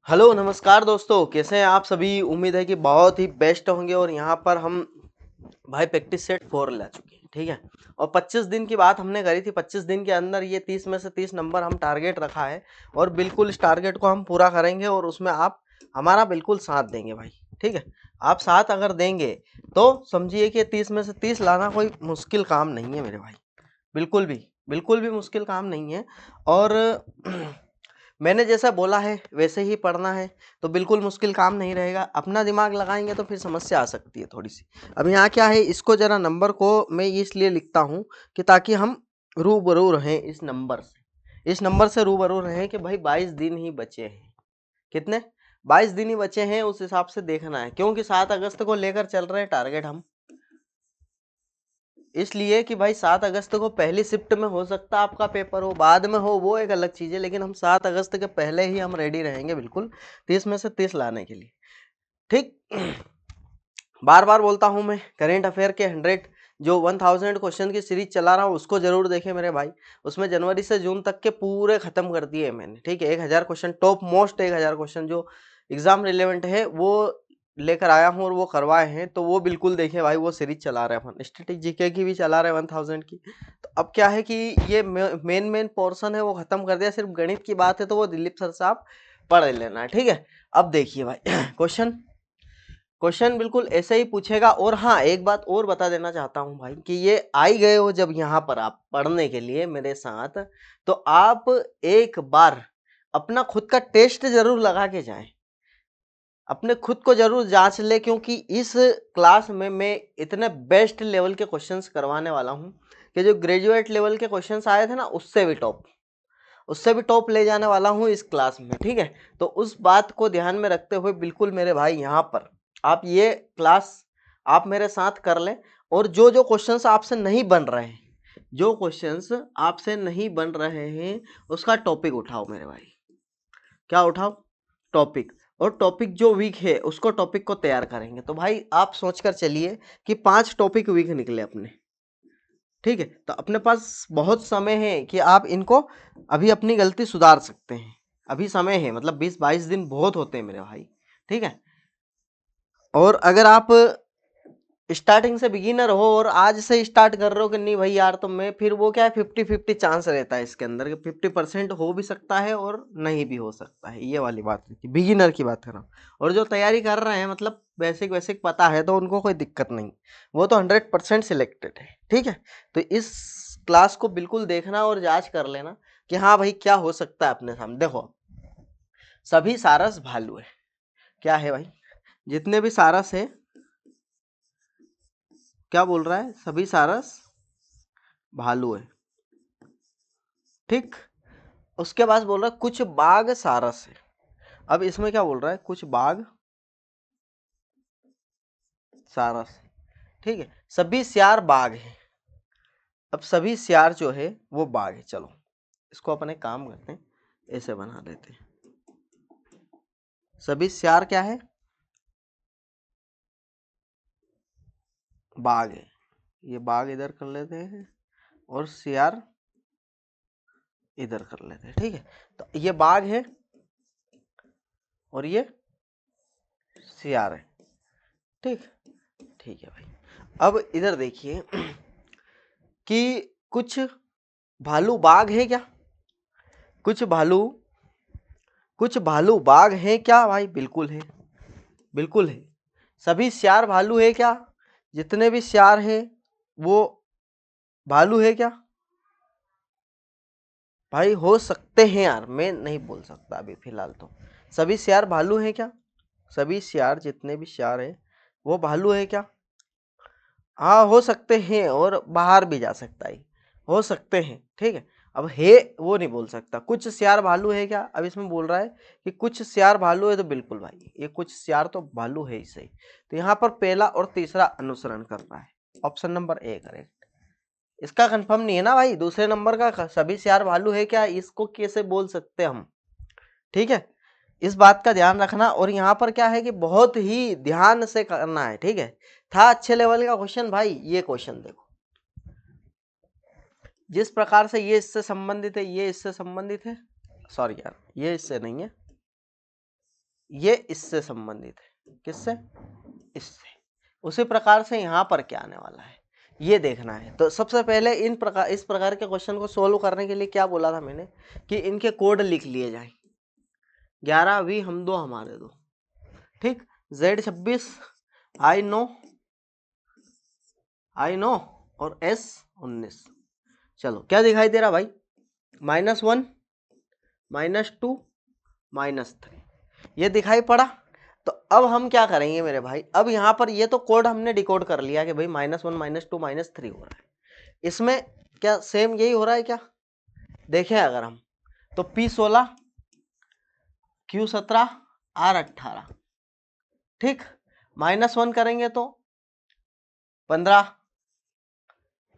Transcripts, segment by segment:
Hello नमस्कार दोस्तों, कैसे हैं आप सभी। उम्मीद है कि बहुत ही बेस्ट होंगे। और यहाँ पर हम भाई प्रैक्टिस सेट 4 ला चुके हैं, ठीक है। और 25 दिन की बात हमने करी थी। 25 दिन के अंदर ये 30 में से 30 नंबर हम टारगेट रखा है और बिल्कुल इस टारगेट को हम पूरा करेंगे और उसमें आप हमारा बिल्कुल साथ देंगे भाई, ठीक है। आप साथ अगर देंगे तो समझिए कि 30 में से 30 लाना कोई मुश्किल काम नहीं है मेरे भाई, बिल्कुल भी मुश्किल काम नहीं है। और मैंने जैसा बोला है वैसे ही पढ़ना है तो बिल्कुल मुश्किल काम नहीं रहेगा। अपना दिमाग लगाएंगे तो फिर समस्या आ सकती है थोड़ी सी। अब यहाँ क्या है, इसको जरा नंबर को मैं इसलिए लिखता हूँ कि ताकि हम रूबरू रहें इस नंबर से रूबरू रहें कि भाई 22 दिन ही बचे हैं। कितने? 22 दिन ही बचे हैं, उस हिसाब से देखना है, क्योंकि 7 अगस्त को लेकर चल रहे हैं टारगेट हम। इसलिए कि भाई 7 अगस्त को पहली शिफ्ट में हो सकता है आपका पेपर हो, बाद में हो वो एक अलग चीज़ है, लेकिन हम 7 अगस्त के पहले ही हम रेडी रहेंगे बिल्कुल 30 में से 30 लाने के लिए, ठीक। बार बार बोलता हूं मैं, करेंट अफेयर के 100 जो 1000 क्वेश्चन की सीरीज चला रहा हूँ उसको जरूर देखें मेरे भाई। उसमें जनवरी से जून तक के पूरे खत्म कर दिए मैंने, ठीक है। 1000 क्वेश्चन, टॉप मोस्ट 1000 क्वेश्चन जो एग्जाम रिलेवेंट है वो लेकर आया हूँ और वो करवाए हैं, तो वो बिल्कुल देखें भाई। वो सीरीज चला रहे हैं अपन, स्टैटिक जीके की भी चला रहे हैं 1000 की। तो अब क्या है कि ये मेन पोर्शन है वो खत्म कर दिया। सिर्फ गणित की बात है तो वो दिलीप सर से आप पढ़ लेना है, ठीक है। अब देखिए भाई क्वेश्चन बिल्कुल ऐसे ही पूछेगा। और हाँ, एक बात और बता देना चाहता हूँ भाई कि ये आई गए हो जब यहाँ पर आप पढ़ने के लिए मेरे साथ, तो आप एक बार अपना खुद का टेस्ट जरूर लगा के जाएं, अपने खुद को जरूर जांच ले, क्योंकि इस क्लास में मैं इतने बेस्ट लेवल के क्वेश्चंस करवाने वाला हूँ कि जो ग्रेजुएट लेवल के क्वेश्चंस आए थे ना उससे भी टॉप ले जाने वाला हूँ इस क्लास में, ठीक है। तो उस बात को ध्यान में रखते हुए बिल्कुल मेरे भाई यहाँ पर आप ये क्लास आप मेरे साथ कर लें। और जो जो क्वेश्चंस आपसे नहीं बन रहे हैं, जो क्वेश्चंस आपसे नहीं बन रहे हैं उसका टॉपिक उठाओ मेरे भाई। क्या उठाओ? टॉपिक। और टॉपिक जो वीक है उसको टॉपिक को तैयार करेंगे। तो भाई आप सोचकर चलिए कि 5 टॉपिक वीक निकले अपने, ठीक है। तो अपने पास बहुत समय है कि आप इनको अभी अपनी गलती सुधार सकते हैं। अभी समय है, मतलब 20-22 दिन बहुत होते हैं मेरे भाई, ठीक है। और अगर आप स्टार्टिंग से बिगिनर हो और आज से स्टार्ट कर रहे हो कि नहीं भाई यार, तो मैं फिर वो क्या है 50-50 चांस रहता है इसके अंदर कि 50% हो भी सकता है और नहीं भी हो सकता है। ये वाली बात रहती है, बिगिनर की बात कर रहा हूँ। और जो तैयारी कर रहे हैं, मतलब बेसिक बेसिक पता है, तो उनको कोई दिक्कत नहीं, वो तो 100% सिलेक्टेड है, ठीक है। तो इस क्लास को बिल्कुल देखना और जांच कर लेना कि हाँ भाई क्या हो सकता है अपने सामने। देखो, सभी सारस भालू है। क्या है भाई? जितने भी सारस है, क्या बोल रहा है, सभी सारस भालू है, ठीक। उसके बाद बोल रहा है कुछ बाघ सारस है। अब इसमें क्या बोल रहा है, कुछ बाघ सारस है, ठीक है। सभी सियार बाघ है। अब सभी सियार जो है वो बाघ है। चलो इसको अपन एक काम करते हैं, ऐसे बना देते हैं। सभी सियार क्या है? बाघ है। ये बाघ इधर कर लेते हैं और सियार इधर कर लेते हैं, ठीक है। तो ये बाघ है और ये सियार है, ठीक। ठीक है भाई। अब इधर देखिए कि कुछ भालू बाघ है क्या? कुछ भालू कुछ भालू बाघ है क्या भाई? बिल्कुल है, बिल्कुल है। सभी सियार भालू है क्या? जितने भी सियार है वो भालू है क्या? भाई हो सकते हैं यार, मैं नहीं बोल सकता अभी फिलहाल। तो सभी सियार भालू है क्या? सभी सियार, जितने भी सियार है वो भालू है क्या? हाँ हो सकते हैं, और बाहर भी जा सकता है, हो सकते हैं, ठीक है। अब है वो नहीं बोल सकता। कुछ सियार भालू है क्या? अब इसमें बोल रहा है कि कुछ सियार भालू है, तो बिल्कुल भाई ये कुछ सियार तो भालू है ही सही। तो यहाँ पर पहला और तीसरा अनुसरण कर रहा है, ऑप्शन नंबर ए करेक्ट। इसका कंफर्म नहीं है ना भाई, दूसरे नंबर का सभी सियार भालू है क्या, इसको कैसे बोल सकते हम, ठीक है। इस बात का ध्यान रखना। और यहाँ पर क्या है कि बहुत ही ध्यान से करना है, ठीक है। था अच्छे लेवल का क्वेश्चन भाई। ये क्वेश्चन देखो, जिस प्रकार से ये इससे संबंधित है, ये इससे संबंधित है, सॉरी यार ये इससे नहीं है, ये इससे संबंधित है, किससे, इससे। उसी प्रकार से यहाँ पर क्या आने वाला है ये देखना है। तो सबसे पहले इस प्रकार के क्वेश्चन को सोल्व करने के लिए क्या बोला था मैंने कि इनके कोड लिख लिए जाए। 11 वी हम दो हमारे दो, ठीक। Z26 आई नो और S19। चलो क्या दिखाई दे रहा भाई, -1 -2 -3 ये दिखाई पड़ा। तो अब हम क्या करेंगे मेरे भाई, अब यहाँ पर ये तो कोड हमने डिकोड कर लिया कि भाई -1 -2 -3 हो रहा है। इसमें क्या सेम यही हो रहा है क्या, देखें अगर हम तो P16 Q17 R18, ठीक। -1 करेंगे तो 15,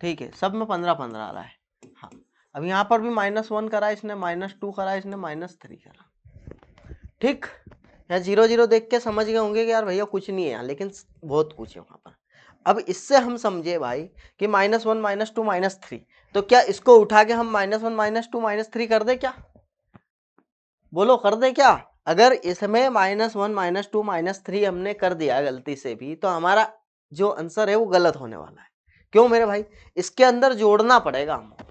ठीक है, सब में 15 15 आ रहा है। हाँ, अब यहाँ पर भी -1 करा इसने, -2 करा इसने, -3 करा, ठीक। या 0 0 देख के समझ गए होंगे कि यार भैया कुछ नहीं है यहाँ, लेकिन बहुत कुछ है वहां पर। अब इससे हम समझे भाई कि -1 -2 -3, तो क्या इसको उठा के हम -1 -2 -3 कर दे क्या, बोलो कर दे क्या। अगर इसमें -1 -2 -3 हमने कर दिया गलती से भी, तो हमारा जो आंसर है वो गलत होने वाला है। क्यों मेरे भाई, इसके अंदर जोड़ना पड़ेगा हमको,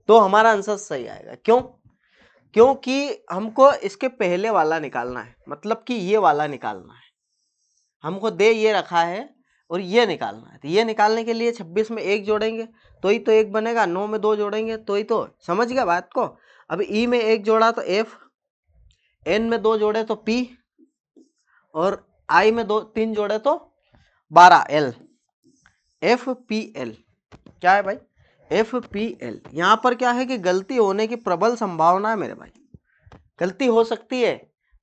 तो हमारा आंसर सही आएगा। क्यों, क्योंकि हमको इसके पहले वाला निकालना है, मतलब कि ये वाला निकालना है। हमको दे ये रखा है और ये निकालना है, तो ये निकालने के लिए 26 में 1 जोड़ेंगे तो ही तो 1 बनेगा, 9 में 2 जोड़ेंगे तो ही तो, समझ गया बात को। अब ई में 1 जोड़ा तो F, N में 2 जोड़े तो P, और I में 3 जोड़े तो 12 L, FPL। क्या है भाई, FPL। यहाँ पर क्या है कि गलती होने की प्रबल संभावना है मेरे भाई, गलती हो सकती है,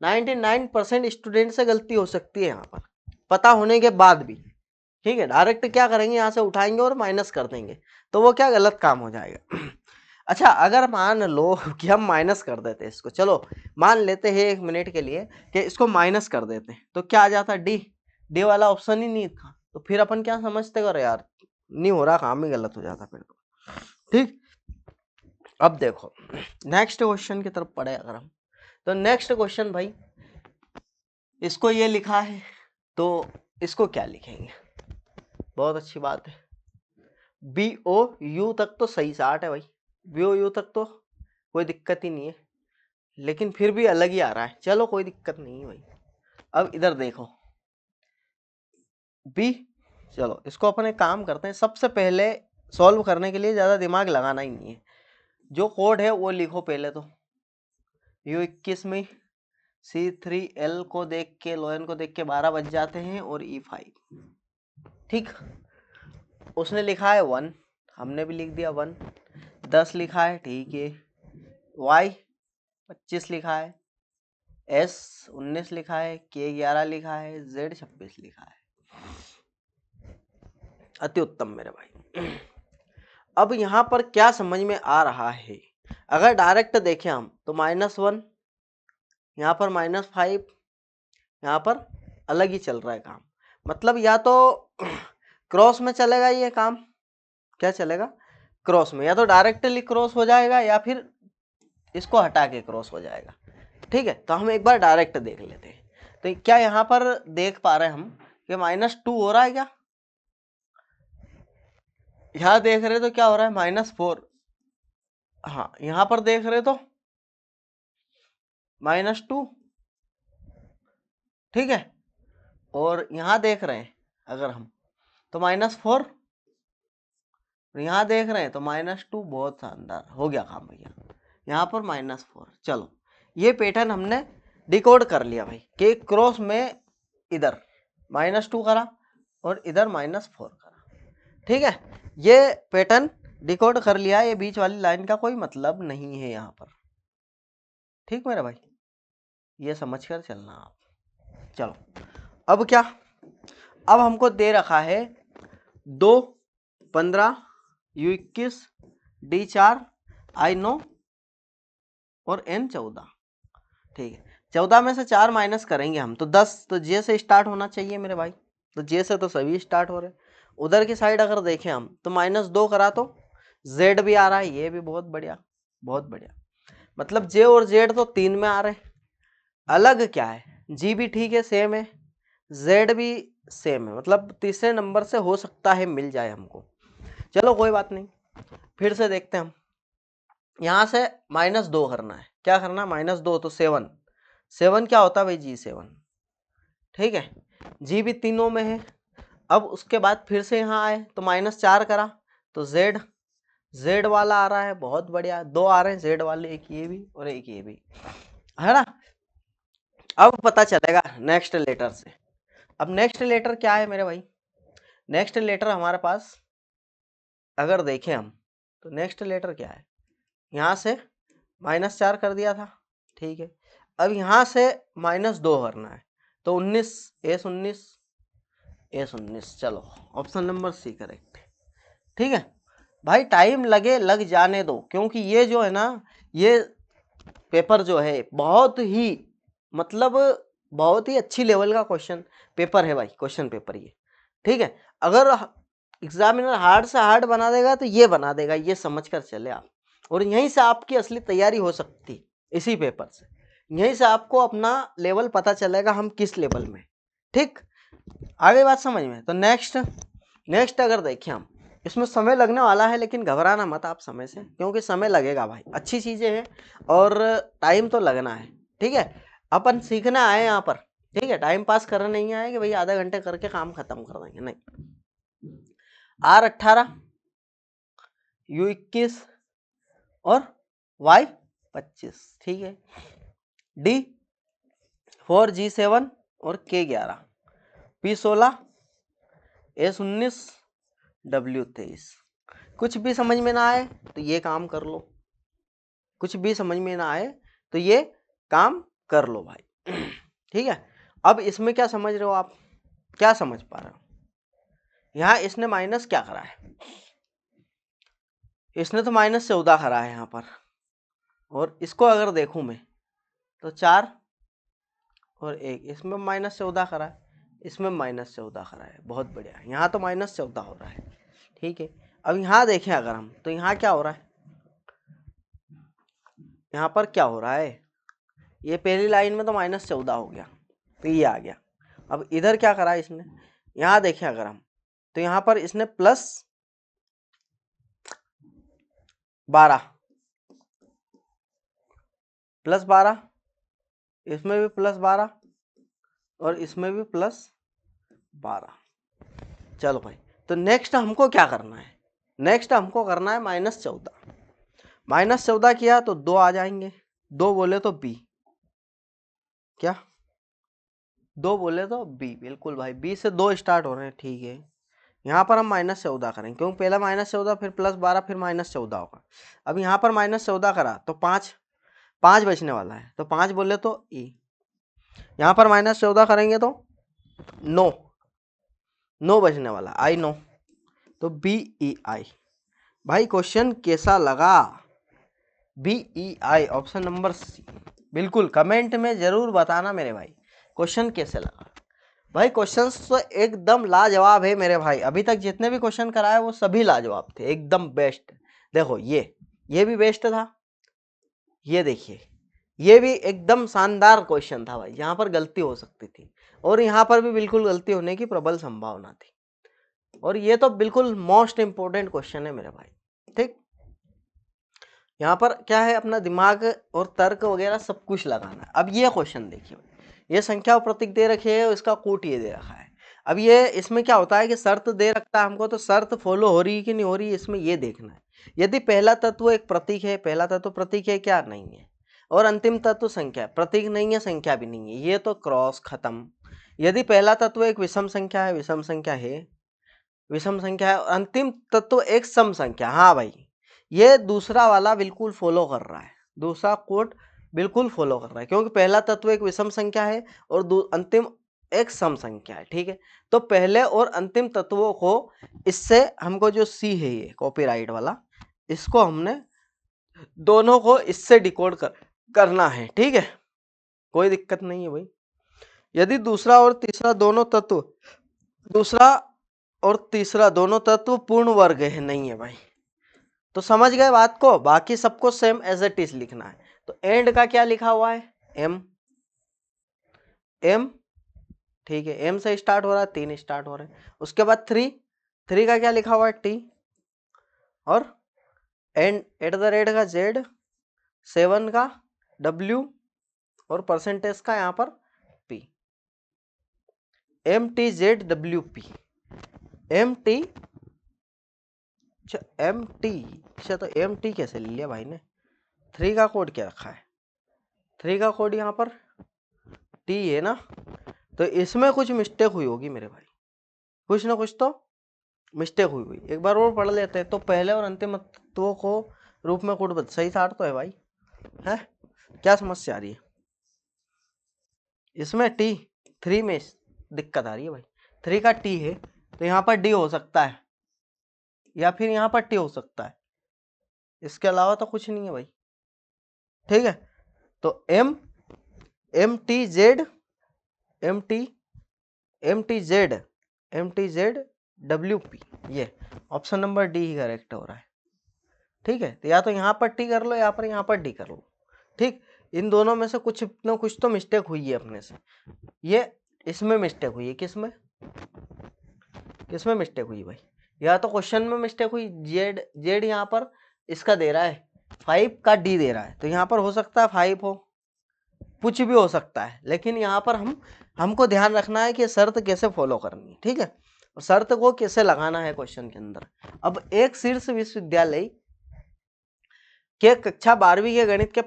99% स्टूडेंट से गलती हो सकती है यहाँ पर, पता होने के बाद भी, ठीक है। डायरेक्ट क्या करेंगे, यहाँ से उठाएंगे और माइनस कर देंगे, तो वो क्या गलत काम हो जाएगा। अच्छा, अगर मान लो कि हम माइनस कर देते हैं इसको, चलो मान लेते हैं 1 मिनट के लिए कि इसको माइनस कर देते हैं, तो क्या आ जाता, डी वाला ऑप्शन ही नहीं था। तो फिर अपन क्या समझते करो यार, नहीं हो रहा काम ही गलत हो जाता फिर तो, ठीक। अब देखो नेक्स्ट क्वेश्चन की तरफ पढ़े अगर हम, तो नेक्स्ट क्वेश्चन भाई, इसको ये लिखा है तो इसको क्या लिखेंगे, बहुत अच्छी बात है। BOU तक तो सही 60 है भाई, BOU तक तो कोई दिक्कत ही नहीं है, लेकिन फिर भी अलग ही आ रहा है, चलो कोई दिक्कत नहीं है भाई। अब इधर देखो B, चलो इसको अपन एक काम करते हैं, सबसे पहले सॉल्व करने के लिए ज़्यादा दिमाग लगाना ही नहीं है, जो कोड है वो लिखो पहले। तो U21 में C3L को देख के, लोयन को देख के 12 बज जाते हैं, और E5, ठीक। उसने लिखा है 1, हमने भी लिख दिया 1, 10 लिखा है, ठीक है। Y 25 लिखा है, S 19 लिखा है, K 11 लिखा है, Z 26 लिखा है। अति उत्तम मेरे भाई। अब यहाँ पर क्या समझ में आ रहा है, अगर डायरेक्ट देखें हम तो -1, यहाँ पर -5, यहाँ पर अलग ही चल रहा है काम, मतलब या तो क्रॉस में चलेगा ये काम, क्या चलेगा क्रॉस में, या तो डायरेक्टली क्रॉस हो जाएगा या फिर इसको हटा के क्रॉस हो जाएगा, ठीक है। तो हम एक बार डायरेक्ट देख लेते हैं, तो क्या यहाँ पर देख पा रहे हैं हम कि -2 हो रहा है क्या, यहाँ देख रहे तो क्या हो रहा है -4, हाँ यहाँ पर देख रहे तो -2, ठीक है। और यहाँ देख रहे हैं अगर हम तो -4, यहाँ देख रहे हैं तो -2, बहुत शानदार हो गया काम भैया, यहाँ पर -4। चलो ये पैटर्न हमने डिकोड कर लिया भाई कि क्रॉस में इधर -2 करा और इधर -4 करा, ठीक है। ये पैटर्न डिकोड कर लिया, ये बीच वाली लाइन का कोई मतलब नहीं है यहाँ पर, ठीक मेरा भाई, ये समझ कर चलना आप। चलो अब क्या, अब हमको दे रखा है 2 15 U21 D4 I9 और N 14, ठीक है। 14 में से 4 माइनस करेंगे हम तो 10, तो J से स्टार्ट होना चाहिए मेरे भाई, तो J से तो सभी स्टार्ट हो रहे। उधर की साइड अगर देखें हम तो -2 करा तो Z भी आ रहा है, ये भी बहुत बढ़िया, बहुत बढ़िया। मतलब J और Z तो 3 में आ रहे हैं, अलग क्या है, जी भी ठीक है, सेम है, जेड भी सेम है, मतलब तीसरे नंबर से हो सकता है मिल जाए हमको। चलो कोई बात नहीं, फिर से देखते हैं हम। यहाँ से -2 करना है, क्या करना है, -2 तो 7, 7 क्या होता है भाई, G7, ठीक है, जी भी तीनों में है। अब उसके बाद फिर से यहाँ आए तो -4 करा तो जेड वाला आ रहा है, बहुत बढ़िया, 2 आ रहे हैं जेड वाले, एक ये भी और एक ये भी, है ना। अब पता चलेगा नेक्स्ट लेटर से। अब नेक्स्ट लेटर क्या है मेरे भाई, नेक्स्ट लेटर हमारे पास अगर देखें हम तो नेक्स्ट लेटर क्या है, यहाँ से -4 कर दिया था, ठीक है। अब यहाँ से -2 करना है तो 19, S19, चलो ऑप्शन नंबर सी करेक्ट, ठीक है भाई। टाइम लगे लग जाने दो, क्योंकि ये जो है ना, ये पेपर जो है बहुत ही, मतलब बहुत ही अच्छी लेवल का क्वेश्चन पेपर है भाई, क्वेश्चन पेपर ये, ठीक है। अगर एग्जामिनर हार्ड से हार्ड बना देगा तो ये बना देगा, ये समझ कर चले आप। और यहीं से आपकी असली तैयारी हो सकती, इसी पेपर से, यहीं से आपको अपना लेवल पता चलेगा हम किस लेवल में, ठीक। आगे बात समझ में। तो नेक्स्ट अगर देखें हम, इसमें समय लगने वाला है, लेकिन घबराना मत आप समय से, क्योंकि समय लगेगा भाई, अच्छी चीजें हैं और टाइम तो लगना है, ठीक है। अपन सीखना आए यहाँ पर, ठीक है, टाइम पास करना नहीं आए कि भाई आधा घंटे करके काम खत्म कर देंगे, नहीं। R18, U21 और Y25, ठीक है। D4, G7 और K11, P16, S19, W23। कुछ भी समझ में ना आए तो ये काम कर लो, कुछ भी समझ में ना आए तो ये काम कर लो भाई, ठीक है। अब इसमें क्या समझ रहे हो आप, क्या समझ पा रहे हो, यहाँ इसने माइनस क्या करा है, इसने तो -14 करा है यहाँ पर, और इसको अगर देखूं मैं तो 4 और 1, इसमें -14 करा है, इसमें -14 करा है, बहुत बढ़िया, यहाँ तो -14 हो रहा है, ठीक है। अब यहाँ देखें अगर हम तो यहाँ क्या हो रहा है, यहाँ पर क्या हो रहा है, ये पहली लाइन में तो -14 हो गया तो ये आ गया। अब इधर क्या करा है इसने, यहाँ देखें अगर हम तो यहाँ पर इसने +12, +12, इसमें भी +12 और इसमें भी +12। चलो भाई, तो नेक्स्ट हमको क्या करना है, नेक्स्ट हमको करना है -14, -14 किया तो 2 आ जाएंगे, 2 बोले तो B, क्या 2 बोले तो B, बिल्कुल भाई, B से 2 स्टार्ट हो रहे हैं, ठीक है। यहाँ पर हम -14 करेंगे, क्योंकि पहला -14 फिर +12 फिर -14 होगा। अब यहाँ पर -14 करा तो 5 बचने वाला है, तो 5 बोले तो E, यहाँ पर -14 करेंगे तो 9 बचने वाला, I 9, तो BEI। भाई क्वेश्चन कैसा लगा, BEI ऑप्शन नंबर सी, बिल्कुल कमेंट में जरूर बताना मेरे भाई क्वेश्चन कैसे लगा। भाई क्वेश्चंस तो एकदम लाजवाब है मेरे भाई, अभी तक जितने भी क्वेश्चन कराए वो सभी लाजवाब थे, एकदम बेस्ट। देखो ये भी बेस्ट था, ये देखिए ये भी एकदम शानदार क्वेश्चन था भाई, यहाँ पर गलती हो सकती थी और यहाँ पर भी बिल्कुल गलती होने की प्रबल संभावना थी, और ये तो बिल्कुल मोस्ट इंपोर्टेंट क्वेश्चन है मेरे भाई, ठीक। यहाँ पर क्या है, अपना दिमाग और तर्क वगैरह सब कुछ लगाना है। अब ये क्वेश्चन देखिए, ये संख्या और प्रतीक दे रखे है, इसका कूट ये दे रखा है। अब ये इसमें क्या होता है कि शर्त दे रखता है हमको, तो शर्त फॉलो हो रही है कि नहीं हो रही है, इसमें ये देखना है। यदि पहला तत्व एक प्रतीक है, पहला तत्व प्रतीक है क्या, नहीं है, और अंतिम तत्व संख्या, प्रतीक नहीं है संख्या भी नहीं है, ये तो क्रॉस खत्म। यदि पहला तत्व एक विषम संख्या है, विषम संख्या है, विषम संख्या है, अंतिम तत्व एक सम संख्या, हाँ भाई ये दूसरा वाला बिल्कुल फॉलो कर रहा है, दूसरा कोड बिल्कुल फॉलो कर रहा है, क्योंकि पहला तत्व एक विषम संख्या है और अंतिम एक सम संख्या है, ठीक है। तो पहले और अंतिम तत्वों को, इससे हमको जो सी है ये कॉपीराइट वाला, इसको हमने दोनों को इससे डिकोड करना है, ठीक है, कोई दिक्कत नहीं है भाई। यदि दूसरा और तीसरा दोनों तत्व पूर्ण वर्ग है, नहीं है भाई, तो समझ गए बात को, बाकी सबको सेम एज इट इज लिखना है। तो एंड का क्या लिखा हुआ है, M, एम, ठीक है, एम से स्टार्ट हो रहा है, 3 स्टार्ट हो रहे हैं। उसके बाद 3, 3 का क्या लिखा हुआ है, टी, और एंड एट द रेट का जेड, 7 का डब्ल्यू, और परसेंटेज का यहाँ पर P. M T Z W P, M T, अच्छा एम टी, अच्छा तो एम टी कैसे ले लिया भाई ने, 3 का कोड क्या रखा है, 3 का कोड यहाँ पर टी है ना, तो इसमें कुछ मिस्टेक हुई होगी मेरे भाई, कुछ ना कुछ तो मिस्टेक हुई हुई। एक बार और पढ़ लेते हैं। तो पहले और अंतिम तत्वों को रूप में कोड सही साठ तो है भाई, है क्या समस्या आ रही है इसमें, टी 3 में दिक्कत आ रही है भाई, 3 का टी है तो यहाँ पर डी हो सकता है, या फिर यहाँ पर टी हो सकता है, इसके अलावा तो कुछ नहीं है भाई, ठीक है। तो M, M T Z, M T, M T Z, M T Z W P, ये ऑप्शन नंबर डी ही करेक्ट हो रहा है, ठीक है। तो या तो यहाँ पर टी कर लो या पर यहाँ पर डी कर लो, ठीक। इन दोनों में से कुछ न कुछ तो मिस्टेक हुई है अपने से, ये इसमें मिस्टेक हुई है, किसमें, किसमें मिस्टेक हुई भाई, या तो क्वेश्चन में मिस्टेक हुई, जेड, जेड यहाँ पर इसका दे रहा है 5 का डी दे रहा है, तो यहाँ पर हो सकता है 5 हो, कुछ भी हो सकता है, लेकिन यहाँ पर हमको ध्यान रखना है कि शर्त कैसे फॉलो करनी है, ठीक है, और शर्त को कैसे लगाना है क्वेश्चन के अंदर। अब एक शीर्ष विश्वविद्यालय के कक्षा 12वीं के गणित के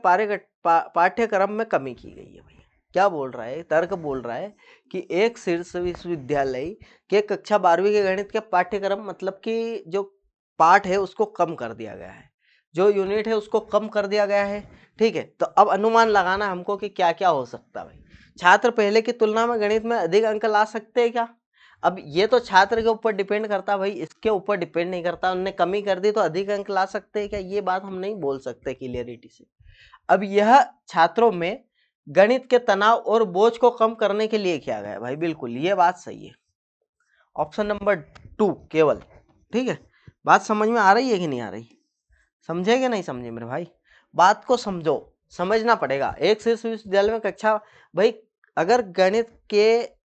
पाठ्यक्रम में कमी की गई है भैया, क्या बोल रहा है, तर्क बोल रहा है कि एक शीर्ष विश्वविद्यालय के कक्षा 12वीं के गणित के पाठ्यक्रम, मतलब कि जो पाठ है उसको कम कर दिया गया है, जो यूनिट है उसको कम कर दिया गया है, ठीक है। तो अब अनुमान लगाना हमको कि क्या क्या हो सकता है भाई, छात्र पहले की तुलना में गणित में अधिक अंक ला सकते हैं क्या। अब ये तो छात्र के ऊपर डिपेंड करता है भाई, इसके ऊपर डिपेंड नहीं करता, उनने कमी कर दी तो अधिक अंक ला सकते हैं क्या, ये बात हम नहीं बोल सकते क्लियरिटी से। अब यह छात्रों में गणित के तनाव और बोझ को कम करने के लिए किया गया भाई, बिल्कुल ये बात सही है, ऑप्शन नंबर 2 केवल, ठीक है। बात समझ में आ रही है कि नहीं आ रही, समझे कि नहीं समझे मेरे भाई, बात को समझो, समझना पड़ेगा। एक शीर्ष विश्वविद्यालय में कक्षा, भाई अगर गणित के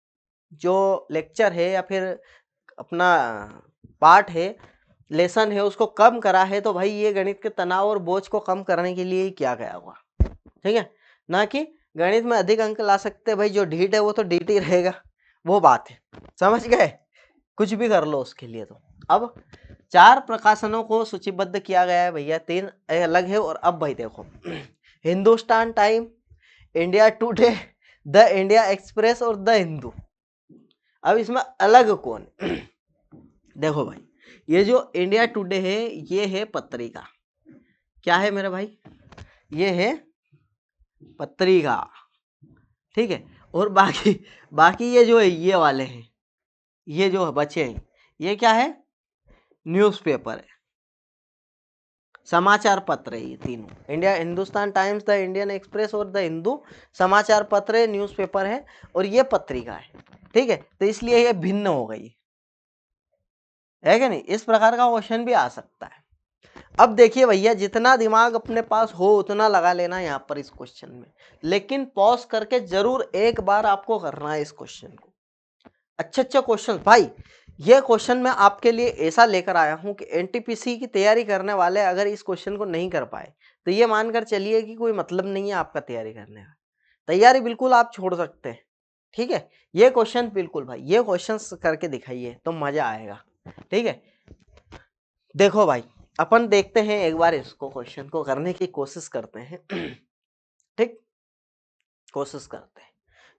जो लेक्चर है या फिर अपना पार्ट है, लेसन है, उसको कम करा है, तो भाई ये गणित के तनाव और बोझ को कम करने के लिए ही किया गया होगा, ठीक है, ना कि गणित में अधिक अंक ला सकते भाई, जो ढीठ है वो तो ढीठ ही रहेगा, वो बात है, समझ गए, कुछ भी कर लो उसके लिए। तो अब 4 प्रकाशनों को सूचीबद्ध किया गया है भैया, 3 अलग है, और अब भाई देखो Hindustan time, India today, the India express और द हिंदू। अब इसमें अलग कौन देखो भाई, ये जो इंडिया टुडे है ये है पत्रिका, क्या है मेरे भाई, ये है पत्रिका, ठीक है। और बाकी बाकी ये जो है ये वाले हैं, ये जो बचे हैं ये क्या है, न्यूज़पेपर है, समाचार पत्र है, ये तीनों India, Hindustan times, the Indian express और द हिंदू समाचार पत्र है, न्यूज़पेपर है, और ये पत्रिका है, ठीक है। तो इसलिए ये भिन्न हो गई है कि नहीं, इस प्रकार का क्वेश्चन भी आ सकता है। अब देखिए भैया, जितना दिमाग अपने पास हो उतना लगा लेना यहाँ पर इस क्वेश्चन में, लेकिन पॉज करके जरूर एक बार आपको करना है इस क्वेश्चन को, अच्छे अच्छे क्वेश्चन भाई। ये क्वेश्चन मैं आपके लिए ऐसा लेकर आया हूं कि एनटीपीसी की तैयारी करने वाले अगर इस क्वेश्चन को नहीं कर पाए तो ये मानकर चलिए कि कोई मतलब नहीं है आपका तैयारी करने का, तैयारी बिल्कुल आप छोड़ सकते हैं, ठीक है। ये क्वेश्चन बिल्कुल भाई, ये क्वेश्चन करके दिखाइए तो मजा आएगा, ठीक है। देखो भाई, अपन देखते हैं एक बार इसको, क्वेश्चन को करने की कोशिश करते हैं ठीक, कोशिश करते हैं।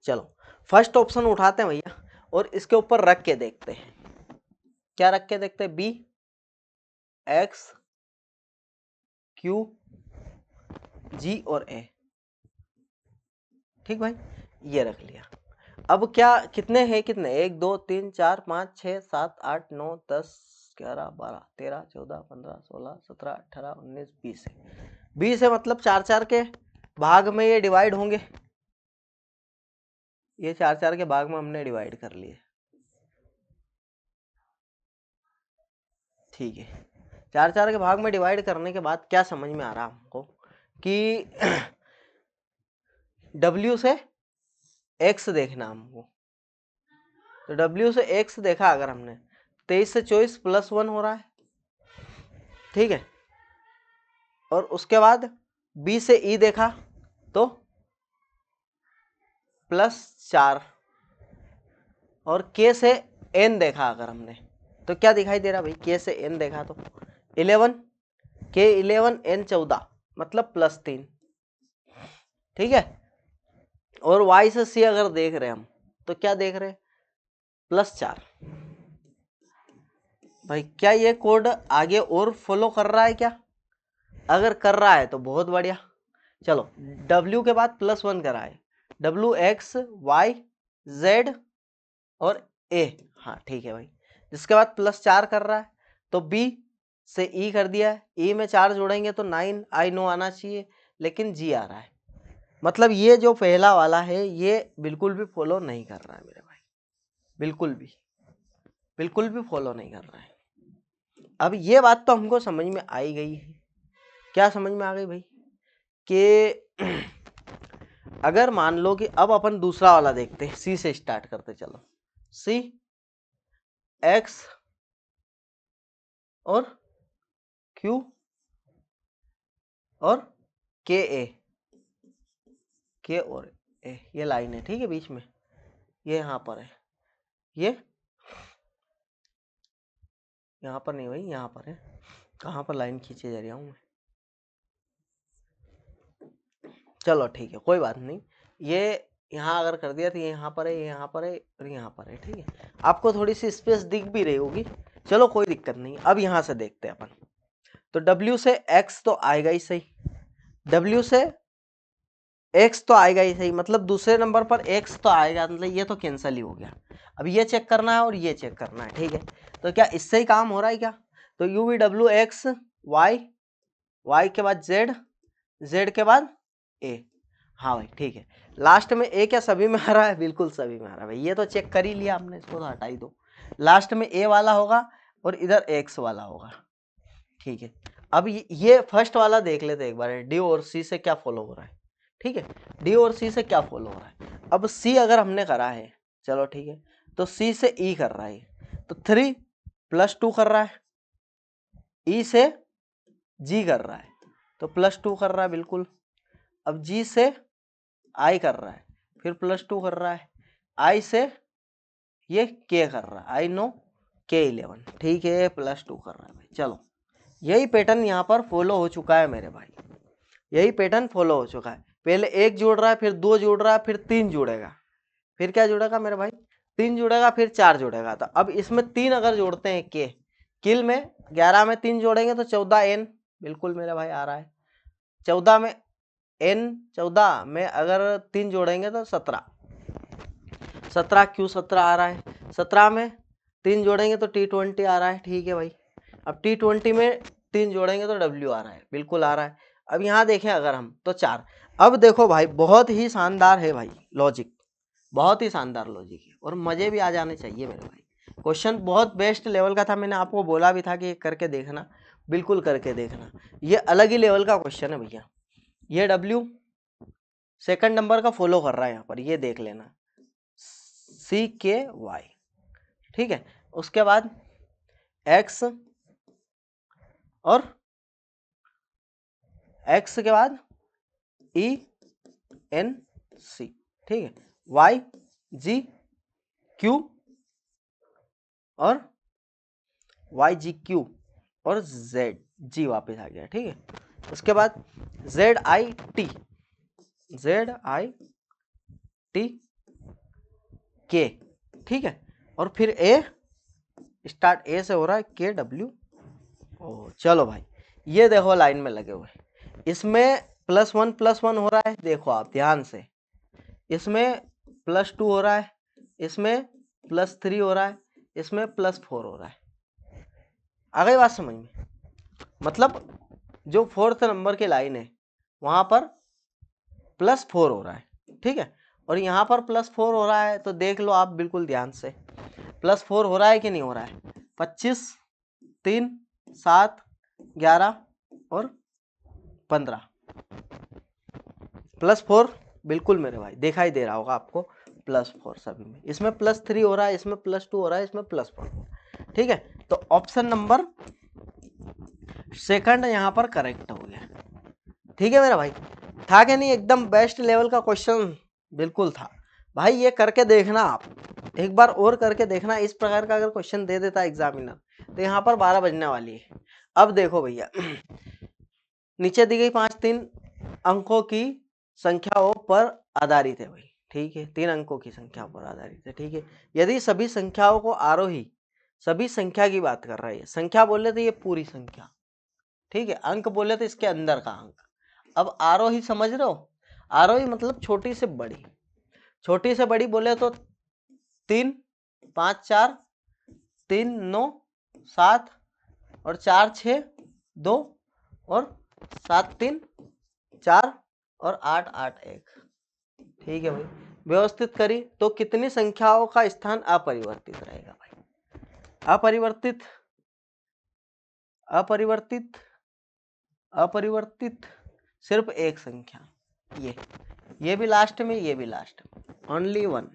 चलो फर्स्ट ऑप्शन उठाते हैं भैया, और इसके ऊपर रख के देखते हैं, क्या रख के देखते हैं, बी एक्स क्यू जी और ए, ठीक भाई, ये रख लिया। अब क्या कितने हैं, कितने, 1 2 3 4 5 6 7 8 9 10 11 12 13 14 15 16 17 18 19 20 है, 20 है, मतलब 4 के भाग में ये डिवाइड होंगे, ये 4 के भाग में हमने डिवाइड कर लिए, ठीक है। 4 के भाग में डिवाइड करने के बाद क्या समझ में आ रहा हमको कि W से एक्स देखना हमको, तो W से एक्स देखा अगर हमने, 23 से 24 +1 हो रहा है, ठीक है। और उसके बाद B से E देखा तो +4, और K से N देखा अगर हमने तो क्या दिखाई दे रहा भाई, K से N देखा तो 11, K 11 N 14 मतलब +3, ठीक है। और Y से C अगर देख रहे हम तो क्या देख रहे हैं, +4। भाई क्या ये कोड आगे और फॉलो कर रहा है क्या? अगर कर रहा है तो बहुत बढ़िया। चलो W के बाद +1 करा है, W X Y Z और A, हाँ ठीक है भाई। जिसके बाद +4 कर रहा है तो B से E कर दिया है, E में 4 जोड़ेंगे तो 9, I नो आना चाहिए, लेकिन G आ रहा है। मतलब ये जो पहला वाला है ये बिल्कुल भी फॉलो नहीं कर रहा है मेरे भाई, बिल्कुल भी फॉलो नहीं कर रहा है। अब ये बात तो हमको समझ में आई गई है। क्या समझ में आ गई भाई? कि अगर मान लो कि अब अपन दूसरा वाला देखते हैं, C से स्टार्ट करते, चलो C X और Q और K और A, ये लाइन है, ठीक है। बीच में ये यहाँ पर है, ये यहाँ पर नहीं भाई, यहाँ पर है। कहाँ पर लाइन खींचे जा रहा हूँ मैं, चलो ठीक है कोई बात नहीं। ये यहाँ अगर कर दिया तो ये यहाँ पर है, ये यहाँ पर है और यहाँ पर है, ठीक है। आपको थोड़ी सी स्पेस दिख भी रही होगी, चलो कोई दिक्कत नहीं। अब यहाँ से देखते हैं अपन, तो W से X तो आएगा ही सही, W से X तो आएगा ही सही, मतलब दूसरे नंबर पर X तो आएगा, मतलब ये तो कैंसिल ही हो गया। अब ये चेक करना है और ये चेक करना है, ठीक है। तो क्या इससे ही काम हो रहा है क्या? तो UV X Y, Y के बाद Z, Z के बाद A, हाँ भाई ठीक है। लास्ट में A क्या सभी में आ रहा है? बिल्कुल सभी में आ रहा है भाई, ये तो चेक कर ही लिया हमने, इसको तो हटा ही दो। लास्ट में A वाला होगा और इधर X वाला होगा, ठीक है। अब ये फर्स्ट वाला देख लेते एक बार, D और C से क्या फॉलो हो रहा है, ठीक है। D और C से क्या फॉलो हो रहा है? अब C अगर हमने करा है, चलो ठीक है, तो C से E कर रहा है, तो 3 + 2 कर रहा है, E से G कर रहा है तो +2 कर रहा है बिल्कुल। अब G से I कर रहा है, फिर +2 कर रहा है, I से ये K कर रहा है, I नो K11, ठीक है, +2 कर रहा है भाई। चलो यही पैटर्न यहाँ पर फॉलो हो चुका है मेरे भाई, यही पैटर्न फॉलो हो चुका है। पहले 1 जोड़ रहा है, फिर 2 जोड़ रहा है, फिर 3 जुड़ेगा, फिर क्या जुड़ेगा मेरे भाई, 3 जुड़ेगा, फिर 4 जुड़ेगा। तो अब इसमें 3 अगर जोड़ते हैं के किल में, 11 में 3 जोड़ेंगे तो 14 N, बिल्कुल मेरे भाई आ रहा है। 14 में N, 14 में अगर 3 जोड़ेंगे तो 17, 17 Q 17 आ रहा है। 17 में 3 जोड़ेंगे तो T20 आ रहा है, ठीक है भाई। अब T20 में 3 जोड़ेंगे तो W आ रहा है, बिल्कुल आ रहा है। अब यहाँ देखें अगर हम तो 4। अब देखो भाई बहुत ही शानदार है भाई लॉजिक, बहुत ही शानदार लॉजिक है और मजे भी आ जाने चाहिए मेरे भाई। क्वेश्चन बहुत बेस्ट लेवल का था, मैंने आपको बोला भी था कि ये करके देखना, बिल्कुल करके देखना। ये अलग ही लेवल का क्वेश्चन है भैया। ये W सेकंड नंबर का फॉलो कर रहा है यहाँ पर, ये देख लेना, CKY, ठीक है। उसके बाद X और X के बाद ENC, ठीक है, YGQ और YGQ और ZG वापस आ गया, ठीक है। उसके बाद ZIT K, ठीक है। और फिर A स्टार्ट A से हो रहा है KW। ओ चलो भाई ये देखो लाइन में लगे हुए, इसमें +1 हो रहा है, देखो आप ध्यान से, इसमें +2 हो रहा है, इसमें +3 हो रहा है, इसमें +4 हो रहा है। आ गई बात समझ में? मतलब जो 4th नंबर की लाइन है वहां पर +4 हो रहा है, ठीक है। और यहाँ पर +4 हो रहा है, तो देख लो आप बिल्कुल ध्यान से, +4 हो रहा है कि नहीं हो रहा है? 25, 3, 7, 11 और 15, +4 बिल्कुल मेरे भाई दिखाई दे रहा होगा आपको, +4 सभी में। इसमें +3 हो रहा है, इसमें +2 हो रहा है, इसमें +4 हो रहा है। ठीक है, तो ऑप्शन नंबर सेकंड यहाँ पर करेक्ट हो गया। ठीक है मेरा भाई, था कि नहीं? एकदम बेस्ट लेवल का क्वेश्चन बिल्कुल था भाई। ये करके देखना आप, एक बार और करके देखना। इस प्रकार का अगर क्वेश्चन दे देता एग्जामिनर तो यहाँ पर 12 बजने वाली है। अब देखो भैया, नीचे दी गई 5 3 अंकों की संख्याओं पर आधारित है भाई। ठीक है, 3 अंकों की संख्या पर आधारित है। ठीक है, यदि सभी संख्याओं को आरोही, सभी संख्या की बात कर रही है। संख्या बोले तो ये पूरी संख्या, ठीक है, अंक बोले तो इसके अंदर का अंक। अब आरोही समझ रहे हो? आरोही मतलब छोटी से बड़ी। छोटी से बड़ी बोले तो 3 5 4 3 9 7 और 4 6 2 और 7 3 4 और 8 8 1। ठीक है भाई, व्यवस्थित करी तो कितनी संख्याओं का स्थान अपरिवर्तित रहेगा भाई? अपरिवर्तित अपरिवर्तित अपरिवर्तित सिर्फ एक संख्या, ये भी लास्ट में, ये भी लास्ट में, ओनली 1।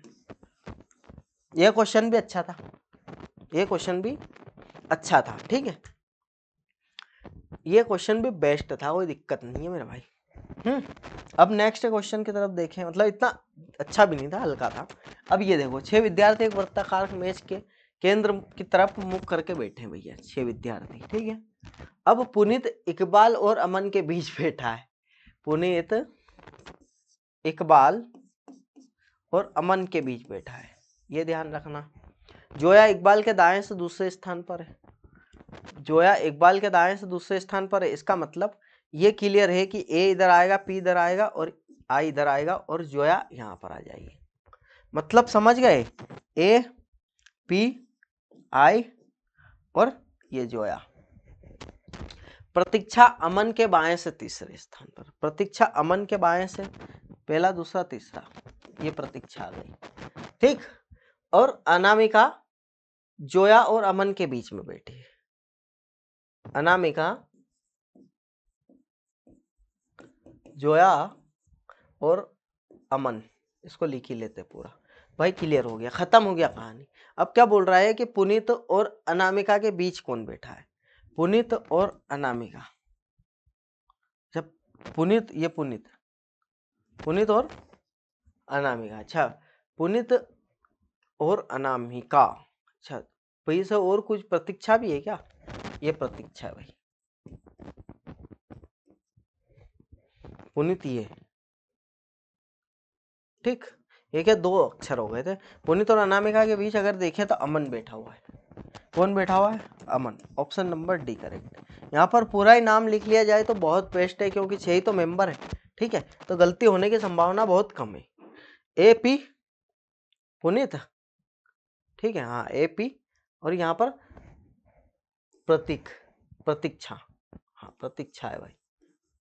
ये क्वेश्चन भी अच्छा था, ये क्वेश्चन भी अच्छा था। ठीक है, ये क्वेश्चन भी बेस्ट था, कोई दिक्कत नहीं है मेरे भाई। अब नेक्स्ट क्वेश्चन की तरफ देखें। मतलब इतना अच्छा भी नहीं था, हल्का था। अब ये देखो, 6 विद्यार्थी एक वृत्ताकार मेज के केंद्र की तरफ मुख करके बैठे हैं भैया, 6 विद्यार्थी। ठीक है, अब पुनीत इकबाल और अमन के बीच बैठा है। पुनीत इकबाल और अमन के बीच बैठा है, ये ध्यान रखना। जोया इकबाल के दाएं से दूसरे स्थान पर है। जोया इकबाल के दाएं से दूसरे स्थान पर है, इसका मतलब ये क्लियर है कि ए इधर आएगा, पी इधर आएगा और आई इधर आएगा और जोया यहाँ पर आ जाएगी। मतलब समझ गए, ए पी आई और ये जोया। प्रतीक्षा अमन के बाएं से तीसरे स्थान पर। प्रतीक्षा अमन के बाएं से पहला, दूसरा, तीसरा, ये प्रतीक्षा आ गई। ठीक, और अनामिका जोया और अमन के बीच में बैठी है। अनामिका जोया और अमन, इसको लिख ही लेते पूरा भाई। क्लियर हो गया, खत्म हो गया कहानी। अब क्या बोल रहा है कि पुनीत और अनामिका के बीच कौन बैठा है? पुनीत और अनामिका। जब पुनीत, ये पुनीत, पुनीत और अनामिका। अच्छा, पुनीत और अनामिका। अच्छा, भाई से और कुछ प्रतीक्षा भी है क्या? ये प्रतीक्षा है भाई। पुनीत ये, ठीक, ये क्या 2 अक्षर हो गए थे। पुनीत और अनामिका के बीच अगर देखें तो अमन बैठा हुआ है। कौन बैठा हुआ है? Aman. Option number D correct. यहाँ पर पूरा ही नाम लिख लिया जाए तो बहुत बेस्ट है, क्योंकि 6 ही तो मेंबर है। ठीक है, तो गलती होने की संभावना बहुत कम है। ए पी पुनीत, ठीक है, हाँ ए पी, और यहाँ पर प्रतीक्षा, हाँ प्रतीक्षा है भाई।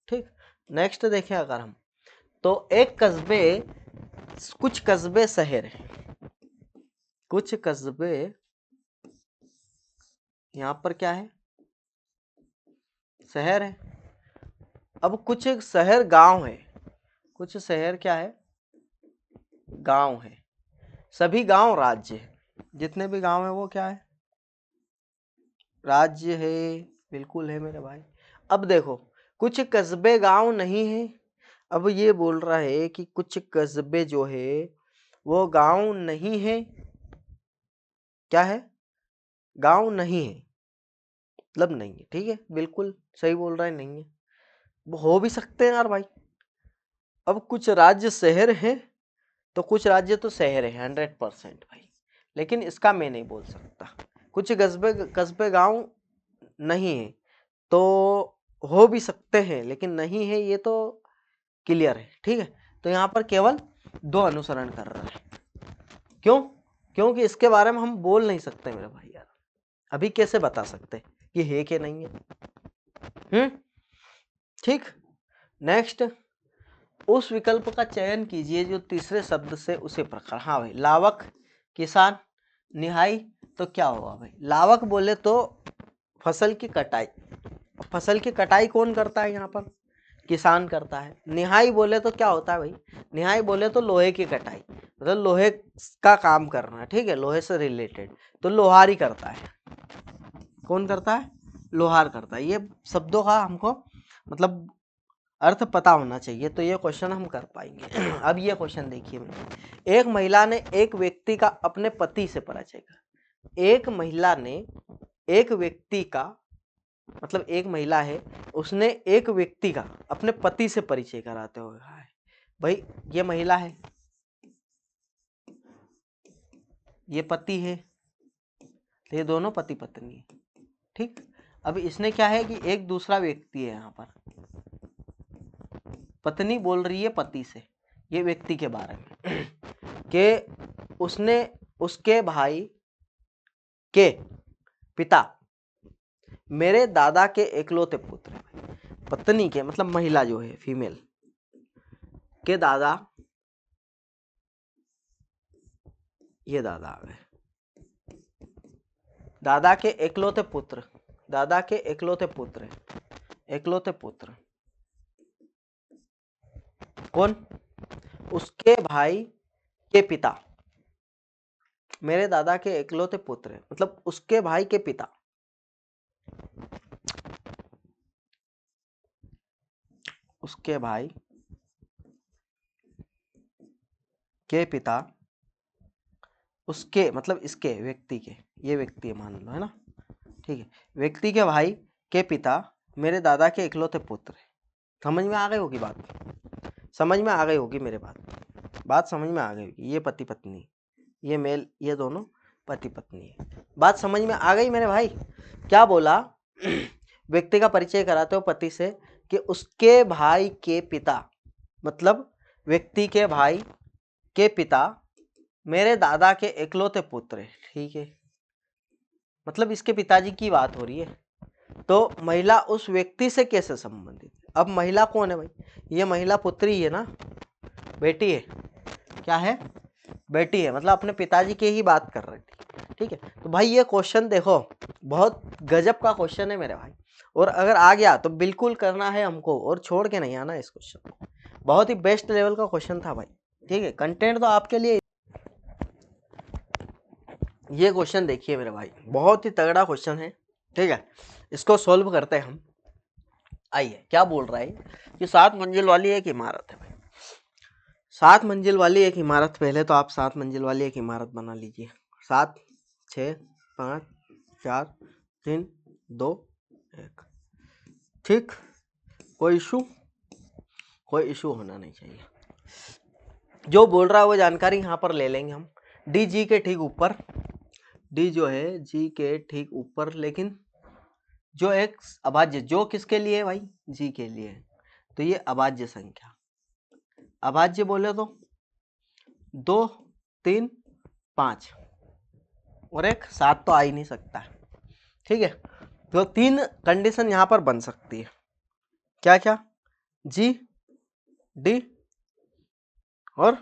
ठीक, नेक्स्ट देखें अगर हम, तो एक कस्बे, कुछ कस्बे शहर है, कुछ कस्बे, यहाँ पर क्या है? शहर है। अब कुछ शहर गांव है, कुछ शहर क्या है? गांव है। सभी गांव राज्य है। जितने भी गांव है वो क्या है? राज्य है, बिल्कुल है मेरे भाई। अब देखो, कुछ कस्बे गांव नहीं है। अब ये बोल रहा है कि कुछ कस्बे जो है वो गांव नहीं है। क्या है? गांव नहीं है, मतलब नहीं है। ठीक है, बिल्कुल सही बोल रहा है, नहीं है। वो हो भी सकते हैं यार भाई। अब कुछ राज्य शहर है तो कुछ राज्य तो शहर है 100% भाई, लेकिन इसका मैं नहीं बोल सकता। कुछ कस्बे कस्बे गांव नहीं है तो हो भी सकते हैं, लेकिन नहीं है ये तो क्लियर है। ठीक है, तो यहाँ पर केवल 2 अनुसरण कर रहा है। क्यों? क्योंकि इसके बारे में हम बोल नहीं सकते मेरे भाई यार। अभी कैसे बता सकते कि है कि नहीं है? ठीक, नेक्स्ट, उस विकल्प का चयन कीजिए जो तीसरे शब्द से उसी प्रकार। हाँ भाई, लावक, किसान, निहाई, तो क्या होगा भाई? लावक बोले तो फसल की कटाई। फसल की कटाई कौन करता है यहाँ पर? किसान करता है। निहाई बोले तो क्या होता है भाई? निहाई बोले तो लोहे की कटाई, मतलब लोहे का काम करना, ठीक है, लोहे से रिलेटेड, तो लोहार ही करता है। कौन करता है? लोहार करता है। ये शब्दों का हमको मतलब अर्थ पता होना चाहिए, तो ये क्वेश्चन हम कर पाएंगे। अब ये क्वेश्चन देखिए, एक महिला ने एक व्यक्ति का अपने पति से परिचय करा। एक महिला ने एक व्यक्ति का, मतलब एक महिला है, उसने एक व्यक्ति का अपने पति से परिचय कराते हुए कहा है। भाई ये महिला है, ये पति है, तो ये दोनों पति पत्नी है, ठीक। अब इसने क्या है कि एक दूसरा व्यक्ति है, यहाँ पर पत्नी बोल रही है पति से ये व्यक्ति के बारे में कि उसने उसके भाई के पिता मेरे दादा के इकलौते पुत्र हैं। पत्नी के मतलब महिला जो है, फीमेल के दादा, ये दादा आ गए, दादा के इकलौते पुत्र, दादा के इकलौते पुत्र, इकलौते पुत्र कौन? उसके भाई के पिता, मेरे दादा के इकलौते पुत्र, मतलब उसके भाई के पिता, उसके भाई के पिता, उसके मतलब इसके व्यक्ति के, ये व्यक्ति मान लो है ना, ठीक है, व्यक्ति के भाई के पिता मेरे दादा के इकलौते पुत्र। समझ में आ गई होगी बात, समझ में आ गई होगी मेरे बात समझ में आ गई होगी। ये पति पत्नी, ये मेल, ये दोनों पति पत्नी है। बात समझ में आ गई मेरे भाई? क्या बोला? व्यक्ति का परिचय कराते हो पति से कि उसके भाई के पिता, मतलब व्यक्ति के भाई के पिता मेरे दादा के इकलौते पुत्र है, ठीक है, मतलब इसके पिताजी की बात हो रही है। तो महिला उस व्यक्ति से कैसे संबंधित? अब महिला कौन है भाई? ये महिला पुत्री है ना, बेटी है, क्या है? बेटी है, मतलब अपने पिताजी की ही बात कर रही थी, ठीक है। तो भाई ये क्वेश्चन देखो, बहुत गजब का क्वेश्चन है मेरे भाई, और अगर आ गया तो बिल्कुल करना है हमको, और छोड़ के नहीं आना इस क्वेश्चन को। बहुत ही बेस्ट लेवल का क्वेश्चन था भाई, ठीक है। कंटेंट तो आपके लिए, ये क्वेश्चन देखिए मेरे भाई, बहुत ही तगड़ा क्वेश्चन है, ठीक है। इसको सॉल्व करते हैं हम। आइए, क्या बोल रहा है कि 7 मंजिल वाली एक इमारत है भाई, 7 मंजिल वाली एक इमारत। पहले तो आप 7 मंजिल वाली एक इमारत बना लीजिए। 7 6 5 4 3 2 1, ठीक। कोई इशू होना नहीं चाहिए। जो बोल रहा है वो जानकारी यहाँ पर ले लेंगे हम। डी जी के ठीक ऊपर, डी जो है जी के ठीक ऊपर, लेकिन जो एक अभाज्य, जो किसके लिए है भाई? जी के लिए, तो ये अभाज्य संख्या, अभाज्य बोले तो 2 3 5 और एक 7 तो आ ही नहीं सकता है, ठीक है। तो 3 कंडीशन यहाँ पर बन सकती है, क्या क्या? जी डी और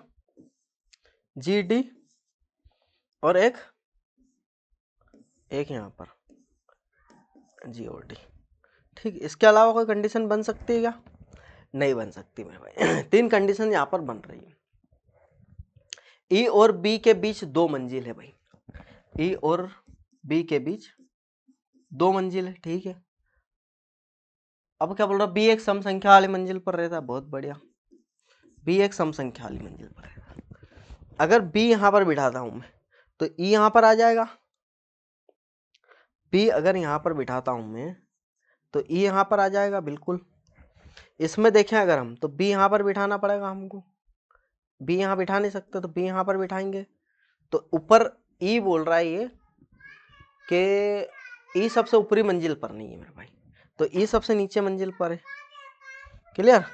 जी डी, और एक यहाँ पर जी और डी, ठीक। इसके अलावा कोई कंडीशन बन सकती है क्या? नहीं बन सकती मेरे भाई। 3 कंडीशन यहाँ पर बन रही है। ई और बी के बीच 2 मंजिल है भाई, ई और बी के बीच 2 मंजिल है, ठीक है। अब क्या बोल रहा? बी एक सम संख्या वाली मंजिल पर रहता है, बहुत बढ़िया, बी एक सम संख्या वाली मंजिल पर रहता। अगर बी यहाँ पर बिठाता हूं मैं, तो ई यहाँ पर आ जाएगा। बी अगर यहाँ पर बिठाता हूं मैं, तो ई यहाँ पर आ जाएगा, बिल्कुल। इसमें देखें अगर हम, तो बी यहाँ पर बिठाना पड़ेगा हमको, बी यहाँ बिठा नहीं सकते, तो बी यहाँ पर बिठाएंगे। तो ऊपर ई बोल रहा है ये कि ई सबसे ऊपरी मंजिल पर नहीं है मेरे भाई, तो ई सबसे नीचे मंजिल पर है, क्लियर।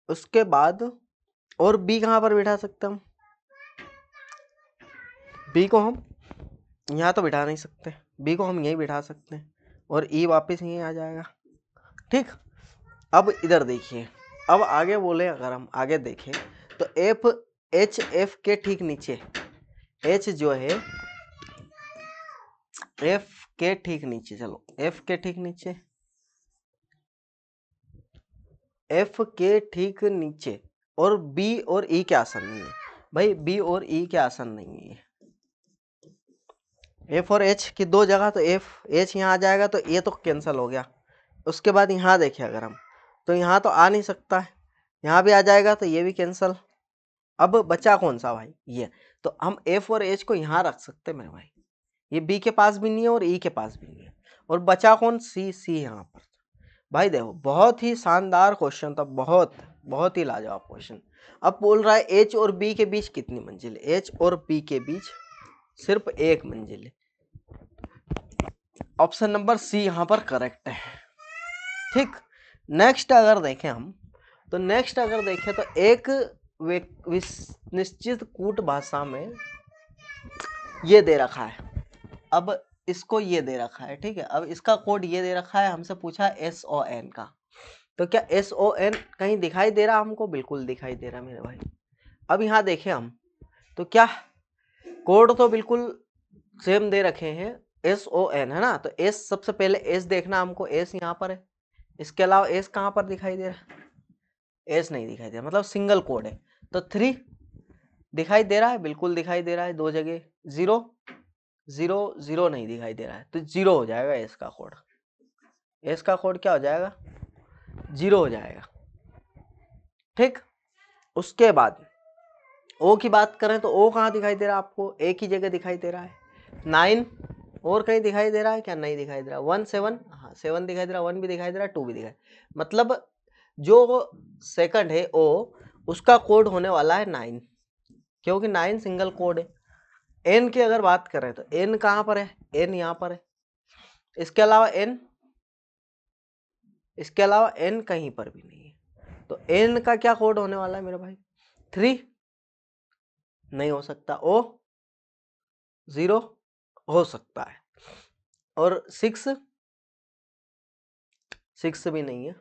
उसके बाद और बी कहाँ पर बिठा सकते हम? बी को हम यहाँ तो बिठा नहीं सकते, बी को हम यहीं बिठा सकते हैं, और ई वापस यहीं आ जाएगा, ठीक। अब इधर देखिए, अब आगे बोले, अगर हम आगे देखें तो एफ एच एफ के ठीक नीचे, एच जो है एफ के ठीक नीचे, चलो एफ के ठीक नीचे, एफ के ठीक नीचे और बी और ई के आसन नहीं है भाई, बी और ई के आसन नहीं है। एफ और एच की दो जगह, तो एफ एच यहाँ आ जाएगा तो ये तो कैंसिल हो गया। उसके बाद यहाँ देखें अगर हम, तो यहाँ तो आ नहीं सकता है, यहाँ भी आ जाएगा तो ये भी कैंसिल। अब बचा कौन सा भाई, ये। तो हम एफ और एच को यहाँ रख सकते हैं मेरे भाई, ये बी के पास भी नहीं है और ई के पास भी नहीं है। और बचा कौन, सी, सी यहाँ पर। भाई देखो बहुत ही शानदार क्वेश्चन था, बहुत बहुत ही लाजवाब क्वेश्चन। अब बोल रहा है एच और बी के बीच कितनी मंजिल है, एच और बी के बीच सिर्फ एक मंजिल है। ऑप्शन नंबर सी यहाँ पर करेक्ट है। ठीक, नेक्स्ट अगर देखें हम, तो नेक्स्ट अगर देखें तो एक निश्चित कूट भाषा में ये दे रखा है, अब इसको ये दे रखा है, ठीक है। अब इसका कोड ये दे रखा है, हमसे पूछा SON का, तो क्या SON कहीं दिखाई दे रहा हमको, बिल्कुल दिखाई दे रहा मेरे भाई। अब यहाँ देखें हम, तो क्या कोड तो बिल्कुल सेम दे रखे हैं, SON है ना, तो S सबसे पहले S देखना हमको, S यहाँ पर है, इसके अलावा S कहाँ पर दिखाई दे रहा है, S नहीं दिखाई दे रहा, मतलब सिंगल कोड है। तो 3 दिखाई दे रहा है, बिल्कुल दिखाई दे रहा है, दो जगह। 0 0 0 नहीं दिखाई दे रहा है, तो 0 हो जाएगा एस का कोड। एस का कोड क्या हो जाएगा, 0 हो जाएगा। ठीक, उसके बाद ओ की बात करें तो ओ कहाँ दिखाई दे रहा है आपको, एक ही जगह दिखाई दे रहा है। 9 और कहीं दिखाई दे रहा है क्या, नहीं दिखाई दे रहा। 1 7, हाँ 7 दिखाई दे रहा, 1 भी दिखाई दे रहा, 2 भी दिखाई, मतलब जो सेकंड है ओ, उसका कोड होने वाला है 9, क्योंकि 9 सिंगल कोड है। एन की अगर बात करें तो एन कहाँ पर है, एन यहाँ पर है, इसके अलावा एन, इसके अलावा एन कहीं पर भी नहीं है। तो एन का क्या कोड होने वाला है मेरे भाई, 3 नहीं हो सकता, ओ 0 हो सकता है, और 6 भी नहीं है,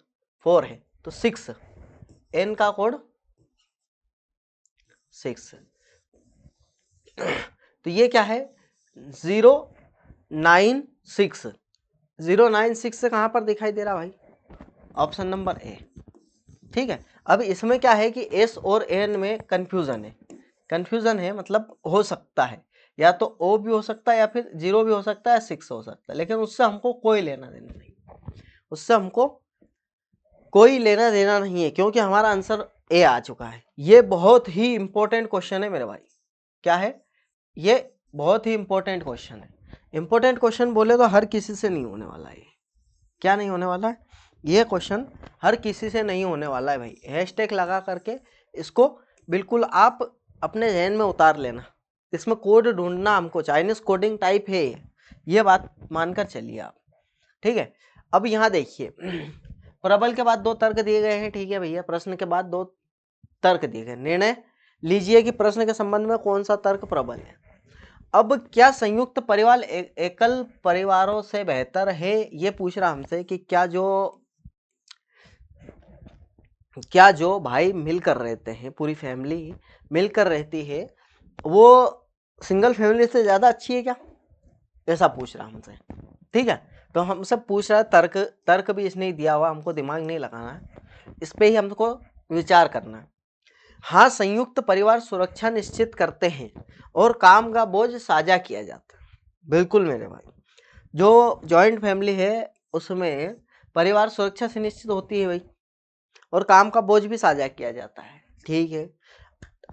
4 है, तो 6 एन का कोड 6। तो ये क्या है, 0 9 6, 0 9 6 कहाँ पर दिखाई दे रहा भाई, ऑप्शन नंबर ए। ठीक है, अब इसमें क्या है कि एस और एन में कंफ्यूजन है, कंफ्यूजन है मतलब हो सकता है या तो ओ भी हो सकता है या फिर 0 भी हो सकता है, 6 हो सकता है, लेकिन उससे हमको कोई लेना देना नहीं, उससे हमको कोई लेना देना नहीं है, क्योंकि हमारा आंसर ए आ चुका है। ये बहुत ही इंपॉर्टेंट क्वेश्चन है मेरे भाई, क्या है ये, बहुत ही इंपॉर्टेंट क्वेश्चन है। इंपॉर्टेंट क्वेश्चन बोले तो हर किसी से नहीं होने वाला है, क्या नहीं होने वाला है, ये क्वेश्चन हर किसी से नहीं होने वाला है भाई। हैशटैग लगा करके इसको बिल्कुल आप अपने जहन में उतार लेना, इसमें कोड ढूंढना हमको, चाइनीज कोडिंग टाइप है ये बात मानकर चलिए आप। ठीक है, अब यहाँ देखिए प्रबल के बाद 2 तर्क दिए गए हैं, ठीक है भैया, प्रश्न के बाद 2 तर्क दिए गए, निर्णय लीजिए कि प्रश्न के संबंध में कौन सा तर्क प्रबल है। अब क्या संयुक्त परिवार एकल परिवारों से बेहतर है, ये पूछ रहा हमसे कि क्या जो भाई मिलकर रहते हैं, पूरी फैमिली मिलकर रहती है, वो सिंगल फैमिली से ज्यादा अच्छी है क्या, ऐसा पूछ रहा हमसे। ठीक है, तो हमसे पूछ रहा है, तर्क भी इसने दिया हुआ, हमको दिमाग नहीं लगाना है, इस पे ही हमको विचार करना है। हाँ, संयुक्त परिवार सुरक्षा निश्चित करते हैं और काम का बोझ साझा किया जाता है, बिल्कुल मेरे भाई। जो जॉइंट फैमिली है उसमें परिवार सुरक्षा सुनिश्चित होती है भाई, और काम का बोझ भी साझा किया जाता है, ठीक है।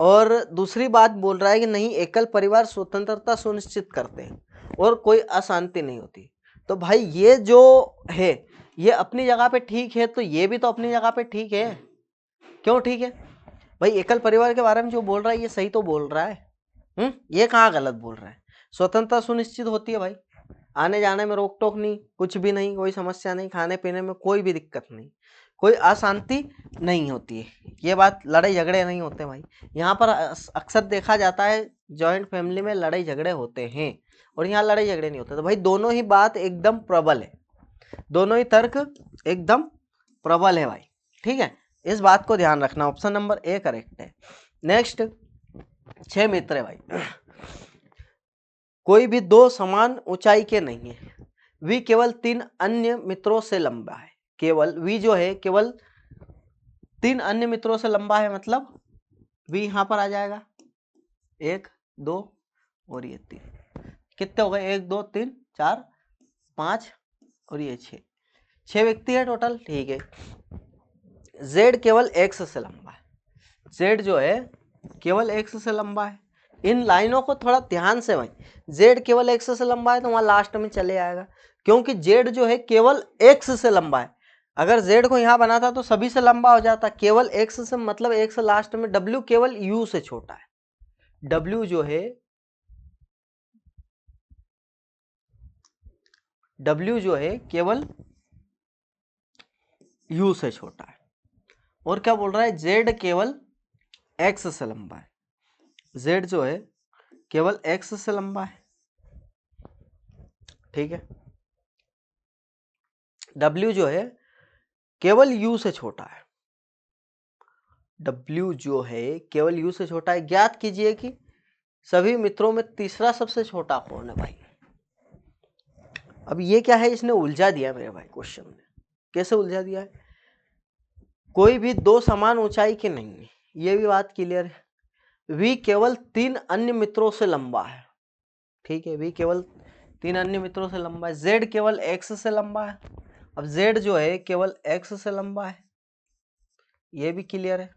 और दूसरी बात बोल रहा है कि नहीं, एकल परिवार स्वतंत्रता सुनिश्चित करते हैं और कोई अशांति नहीं होती। तो भाई ये जो है ये अपनी जगह पे ठीक है, तो ये भी तो अपनी जगह पे ठीक है, क्यों ठीक है भाई, एकल परिवार के बारे में जो बोल रहा है ये सही तो बोल रहा है, ये कहाँ गलत बोल रहा है। स्वतंत्रता सुनिश्चित होती है भाई, आने जाने में रोक टोक नहीं, कुछ भी नहीं, कोई समस्या नहीं, खाने पीने में कोई भी दिक्कत नहीं, कोई अशांति नहीं होती है, ये बात, लड़ाई झगड़े नहीं होते भाई। यहाँ पर अक्सर देखा जाता है जॉइंट फैमिली में लड़ाई झगड़े होते हैं, और यहाँ लड़ाई झगड़े नहीं होते। तो भाई दोनों ही बात एकदम प्रबल है, दोनों ही तर्क एकदम प्रबल है भाई, ठीक है, इस बात को ध्यान रखना, ऑप्शन नंबर ए करेक्ट है। नेक्स्ट 6 मित्र है भाई, कोई भी 2 समान ऊंचाई के नहीं है, वी केवल 3 अन्य मित्रों से लंबा है, केवल वी जो है केवल 3 अन्य मित्रों से लंबा है, मतलब v यहां पर आ जाएगा 1 2 और ये 3। कितने हो गए? 1 2 3 4 5 और ये 6 व्यक्ति है टोटल। ठीक है, z केवल x से लंबा है। z जो है केवल x से लंबा है। इन लाइनों को थोड़ा ध्यान से भाई, z केवल x से लंबा है तो वहां लास्ट में चले आएगा, क्योंकि z जो है केवल x से लंबा है। अगर z को यहां बनाता तो सभी से लंबा हो जाता, केवल x से मतलब x लास्ट में। w केवल u से छोटा है, w जो है केवल u से छोटा है। और क्या बोल रहा है? z केवल x से लंबा है। z जो है केवल x से लंबा है, ठीक है। w जो है केवल u से छोटा है, w जो है केवल u से छोटा है। ज्ञात कीजिए कि सभी मित्रों में तीसरा सबसे छोटा कौन है भाई। अब ये क्या है, इसने उलझा दिया मेरे भाई क्वेश्चन में। कैसे उलझा दिया है? कोई भी दो समान ऊंचाई के नहीं है, ये भी बात क्लियर है। v केवल 3 अन्य मित्रों से लंबा है, ठीक है। v केवल 3 अन्य मित्रों से लंबा है। z केवल x से लंबा है। अब z जो है केवल x से लंबा है, ये भी क्लियर है।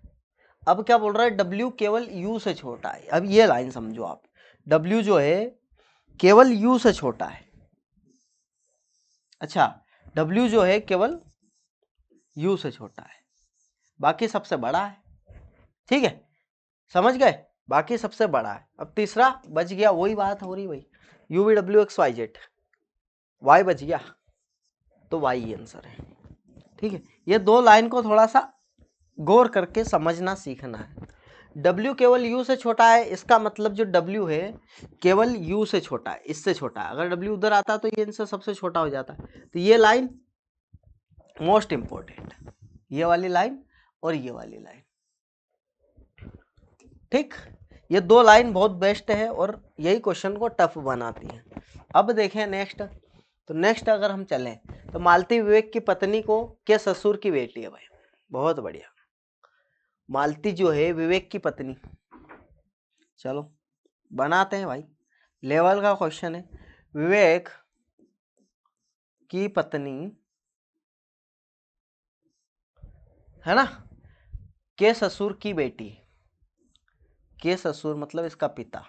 अब क्या बोल रहा है? w केवल u से छोटा है। अब ये लाइन समझो आप, w जो है केवल u से छोटा है। अच्छा, w जो है केवल u से छोटा है, बाकी सबसे बड़ा है, ठीक है। समझ गए? बाकी सबसे बड़ा है। अब तीसरा बच गया, वही बात हो रही भाई, u v w x y z, y बच गया तो y ही आंसर है, ठीक है। ये दो लाइन को थोड़ा सा गौर करके समझना सीखना है। w केवल u से छोटा है, इसका मतलब जो w है केवल u से छोटा है, इससे छोटा है। अगर w उधर आता तो ये इनसे सबसे छोटा हो जाता। तो ये लाइन मोस्ट इंपॉर्टेंट, ये वाली लाइन और ये वाली लाइन, ठीक। ये दो लाइन बहुत बेस्ट है और यही क्वेश्चन को टफ बनाती है। अब देखें नेक्स्ट, तो नेक्स्ट अगर हम चलें तो मालती विवेक की पत्नी को के ससुर की बेटी है भाई। बहुत बढ़िया, मालती जो है विवेक की पत्नी। चलो बनाते हैं भाई, लेवल का क्वेश्चन है। विवेक की पत्नी है ना, के ससुर की बेटी, के ससुर मतलब इसका पिता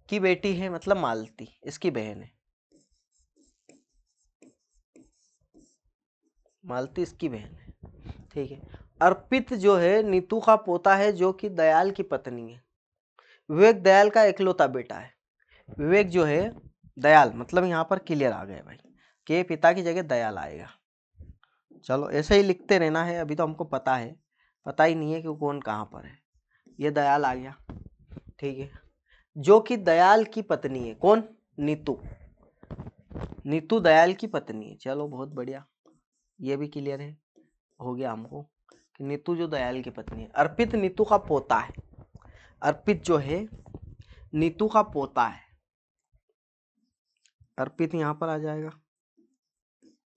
की बेटी है, मतलब मालती इसकी बहन है, मालती इसकी बहन है, ठीक है। अर्पित जो है नीतू का पोता है, जो कि दयाल की पत्नी है। विवेक दयाल का इकलौता बेटा है। विवेक जो है दयाल, मतलब यहाँ पर क्लियर आ गया भाई, के पिता की जगह दयाल आएगा। चलो ऐसे ही लिखते रहना है, अभी तो हमको पता है, पता ही नहीं है कि कौन कहाँ पर है। ये दयाल आ गया, ठीक है। जो कि दयाल की पत्नी है, कौन? नीतू, नीतू दयाल की पत्नी है। चलो बहुत बढ़िया, ये भी क्लियर है, हो गया हमको कि नीतू जो दयाल की पत्नी है। अर्पित नीतू का पोता है, अर्पित जो है नीतू का पोता है, अर्पित यहां पर आ जाएगा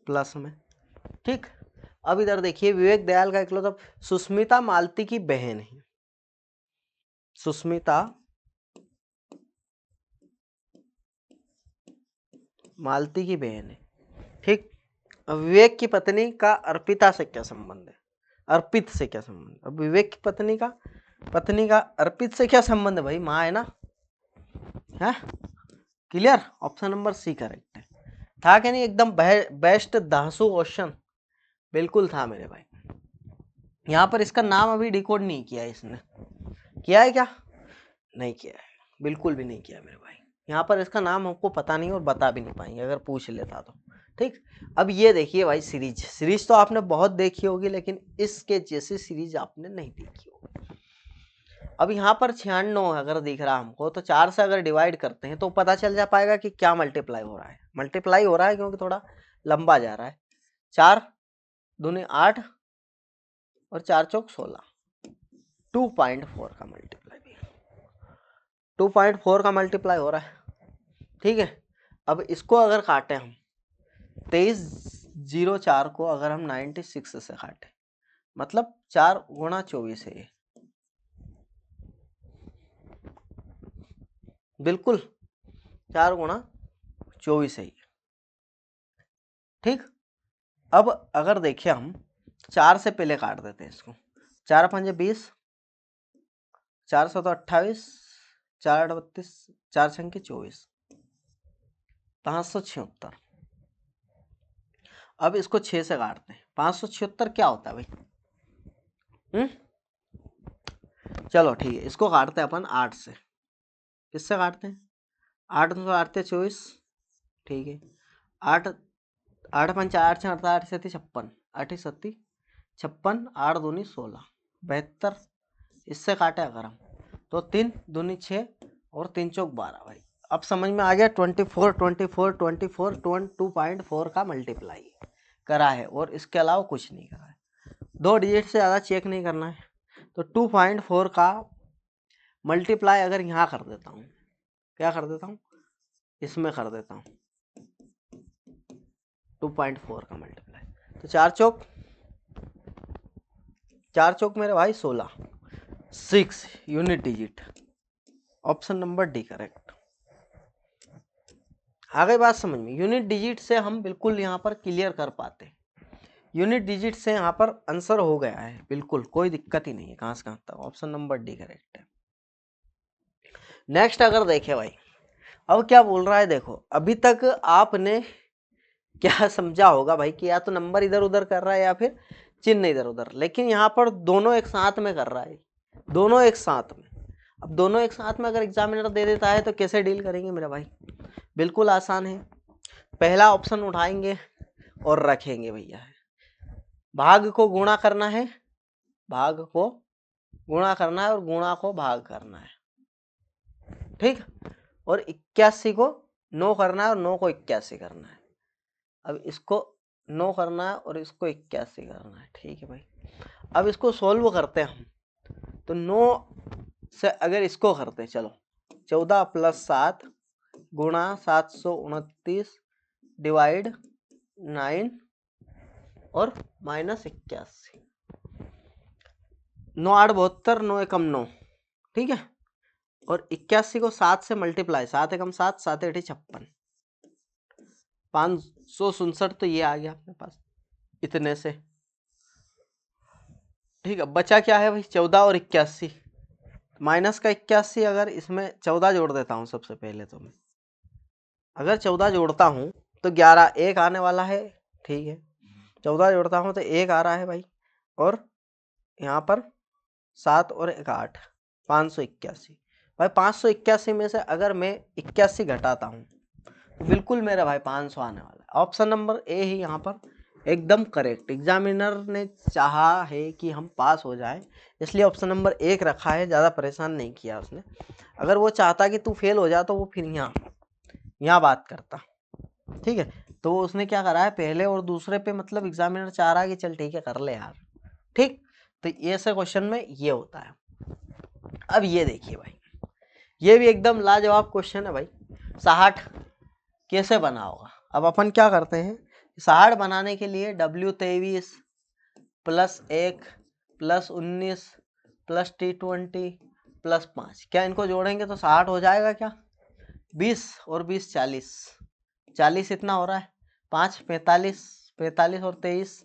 प्लस में, ठीक। अब इधर देखिए, विवेक दयाल का इकलौता, सुष्मिता मालती की बहन है, सुष्मिता मालती की बहन है, ठीक। अब विवेक की पत्नी का अर्पिता से क्या संबंध है? अर्पित से क्या संबंध? अब विवेक की पत्नी का अर्पित से क्या संबंध है भाई? माँ है ना, है clear. Option number C correct है। था कि नहीं? एकदम बेस्ट धांसू क्वेश्चन, बिल्कुल था मेरे भाई। यहाँ पर इसका नाम अभी डिकोड नहीं किया है इसने, किया है क्या? नहीं किया है, बिल्कुल भी नहीं किया मेरे भाई। यहाँ पर इसका नाम हमको पता नहीं और बता भी नहीं पाएंगे अगर पूछ लेता तो, ठीक। अब ये देखिए भाई, सीरीज तो आपने बहुत देखी होगी, लेकिन इसके जैसी सीरीज आपने नहीं देखी होगी। अब यहाँ पर 96 अगर दिख रहा हमको, तो 4 से अगर डिवाइड करते हैं तो पता चल जा पाएगा कि क्या मल्टीप्लाई हो रहा है। मल्टीप्लाई हो रहा है क्योंकि थोड़ा लंबा जा रहा है। 4 दूनी 8 और 4 चौक 16, 2.4 का मल्टीप्लाई, 2.4 का मल्टीप्लाई हो रहा है, ठीक है। अब इसको अगर काटे हम 23 04 को अगर हम 96 से काटें, मतलब 4 गुणा 24 है ये, बिल्कुल 4 गुणा 24 है ये। ठीक, अब अगर देखिए हम 4 से पहले काट देते हैं इसको, 4 पंजे 20, 4 सौ तो 28, 4 32, 4 छंके 24, 576। अब इसको 6 से काटते हैं, 576 क्या होता है भाई? चलो ठीक है, इसको काटते हैं अपन 8 से। किससे काटते हैं? 8 तो काटते 24, ठीक है। 8 8 पंच 8 6 8 7 56, 8 7 56, 8 दूनी 16, 72। इससे काटे अगर हम तो 3 दूनी 6 और 3 चौक 12 भाई। अब समझ में आ गया, 24 24 24 2.4 का मल्टीप्लाई करा है और इसके अलावा कुछ नहीं करा है। 2 डिजिट से ज़्यादा चेक नहीं करना है। तो 2.4 का मल्टीप्लाई अगर यहाँ कर देता हूँ, क्या कर देता हूँ, इसमें कर देता हूँ 2.4 का मल्टीप्लाई। तो 4 चौक मेरे भाई 16, 6 unit digit, option number D correct. आ गई बात समझ में? यूनिट डिजिट से हम बिल्कुल यहाँ पर क्लियर कर पाते, यूनिट डिजिट से यहाँ पर आंसर हो गया है, बिल्कुल कोई दिक्कत ही नहीं है, कहाँ से कहाँ तक। ऑप्शन नंबर डी करेक्ट है। नेक्स्ट अगर देखे भाई, अब क्या बोल रहा है, देखो अभी तक आपने क्या समझा होगा भाई कि या तो नंबर इधर उधर कर रहा है या फिर चिन्ह इधर उधर, लेकिन यहाँ पर दोनों एक साथ में कर रहा है, दोनों एक साथ में। अब दोनों एक साथ में अगर एग्जामिनर दे देता है तो कैसे डील करेंगे मेरे भाई? बिल्कुल आसान है, पहला ऑप्शन उठाएंगे और रखेंगे भैया, भाग को गुणा करना है, भाग को गुणा करना है और गुणा को भाग करना है, ठीक। और 81 को 9 करना है और 9 को 81 करना है। अब इसको 9 करना है और इसको 81 करना है, ठीक है भाई। अब इसको सोल्व करते हैं हम, तो 9 से अगर इसको करते, चलो 14 + 7 गुणा 729 डिवाइड 9 और -81, 9 8 72, 9 एकम 9, ठीक है। और 81 को 7 से मल्टीप्लाई, 7 एकम 7, 7 8 56, 567 तो ये आ गया अपने पास इतने से, ठीक है। बचा क्या है भाई? 14 और 81, माइनस का 81, अगर इसमें 14 जोड़ देता हूँ सबसे पहले, तो मैं अगर 14 जोड़ता हूँ तो 11 1 आने वाला है, ठीक है। 14 जोड़ता हूँ तो 1 आ रहा है भाई, और यहाँ पर 7 और 1 8, 581 भाई। 581 में से अगर मैं 81 घटाता हूँ तो बिल्कुल मेरा भाई 500 आने वाला है। ऑप्शन नंबर ए ही यहाँ पर एकदम करेक्ट, एग्जामिनर ने चाहा है कि हम पास हो जाएं, इसलिए ऑप्शन नंबर 1 रखा है, ज़्यादा परेशान नहीं किया उसने। अगर वो चाहता कि तू फेल हो जा तो वो फिर यहाँ बात करता, ठीक है। तो वो उसने क्या करा है, पहले और दूसरे पे मतलब एग्जामिनर चाह रहा है कि चल ठीक है कर ले यार, ठीक। तो ये से क्वेश्चन में ये होता है। अब ये देखिए भाई, ये भी एकदम लाजवाब क्वेश्चन है भाई। 60 कैसे बना होगा? अब अपन क्या करते हैं, 60 बनाने के लिए W23 + 1 + 19 + T20 + 5, क्या इनको जोड़ेंगे तो 60 हो जाएगा क्या? 20 और 20 40, 40 इतना हो रहा है, 5 45, 45 और 23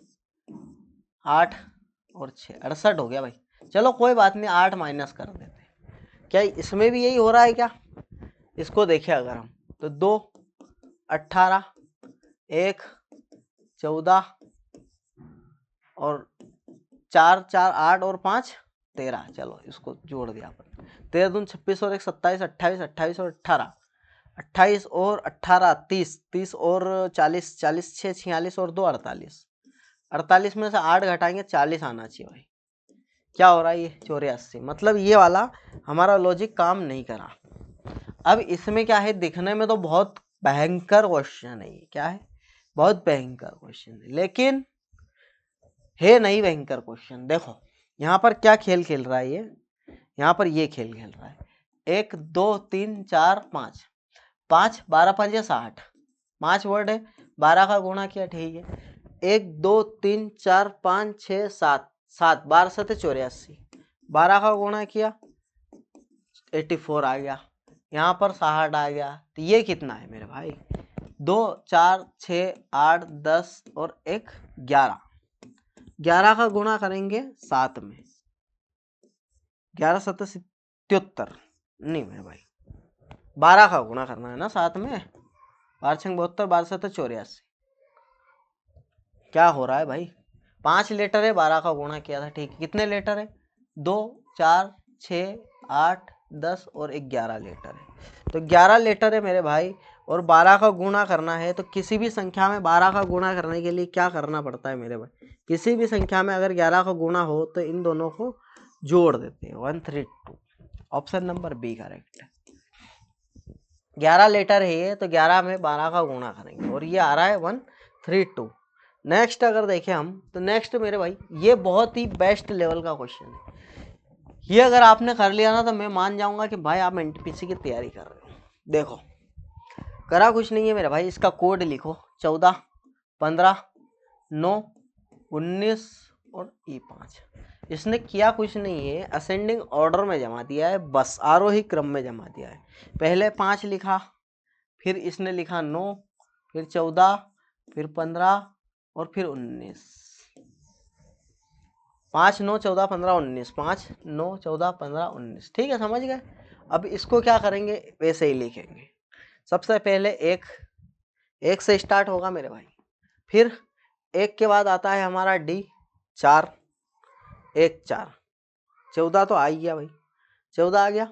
8 और 6 68 हो गया भाई। चलो कोई बात नहीं, 8 माइनस कर देते हैं। क्या इसमें भी यही हो रहा है क्या? इसको देखें अगर हम, तो 2 18 1 14 और 4 4 8 और 5 13, चलो इसको जोड़ दिया अपन, 13 दूनी 26 और 1 27, 28 28 और 18, 28 और 18 30, 30 और 40, 40 6 46 और 2 48, 48 में से 8 घटाएंगे 40 आना चाहिए भाई। क्या हो रहा है ये? 84। मतलब ये वाला हमारा लॉजिक काम नहीं करा। अब इसमें क्या है, दिखने में तो बहुत भयंकर क्वेश्चन है, क्या है, बहुत भयंकर क्वेश्चन है, लेकिन है नहीं भयंकर क्वेश्चन। देखो यहाँ पर क्या खेल खेल रहा है ये, यहाँ पर ये खेल खेल रहा है, 1 2 3 4 5, 5 12 5 60, 5 वर्ड है, 12 का गुणा किया, ठीक है। 1 2 3 4 5 6 7 7 12 7 84, 12 का गुणा किया 84 आ गया, यहाँ पर 60 आ गया। तो ये कितना है मेरे भाई? 2 4 6 8 10 और 1 11, 11 का गुणा करेंगे 7 में, 11 7 77, नहीं मेरे भाई 12 का गुणा करना है ना 7 में, 12 6 72, 12 7 84, क्या हो रहा है भाई? 5 लीटर है, 12 का गुणा किया था, ठीक है। कितने लीटर है? 2 4 6 8 10 और 11 लीटर है। तो 11 लीटर है मेरे भाई, और 12 का गुणा करना है। तो किसी भी संख्या में 12 का गुणा करने के लिए क्या करना पड़ता है मेरे भाई? किसी भी संख्या में अगर 11 का गुणा हो तो इन दोनों को जोड़ देते हैं, 132। ऑप्शन नंबर बी करेक्ट है। 11 लीटर है ये, तो 11 में 12 का गुणा करेंगे और ये आ रहा है 132। नेक्स्ट अगर देखें हम, तो नेक्स्ट मेरे भाई ये बहुत ही बेस्ट लेवल का क्वेश्चन है। ये अगर आपने कर लिया ना तो मैं मान जाऊंगा कि भाई आप एनटीपीसी की तैयारी कर रहे हो। देखो करा कुछ नहीं है मेरे भाई, इसका कोड लिखो 14 15 9 19 और E5। इसने किया कुछ नहीं है, असेंडिंग ऑर्डर में जमा दिया है, बस आरोही क्रम में जमा दिया है। पहले 5 लिखा, फिर इसने लिखा 9, फिर 14, फिर 15 और फिर 19। 5 9 14 15 19, 5 9 14 15 19, ठीक है, समझ गए। अब इसको क्या करेंगे, वैसे ही लिखेंगे। सबसे पहले एक से स्टार्ट होगा मेरे भाई, फिर 1 के बाद आता है हमारा D 4, 1 4, 14 तो आ ही गया भाई, 14 आ गया।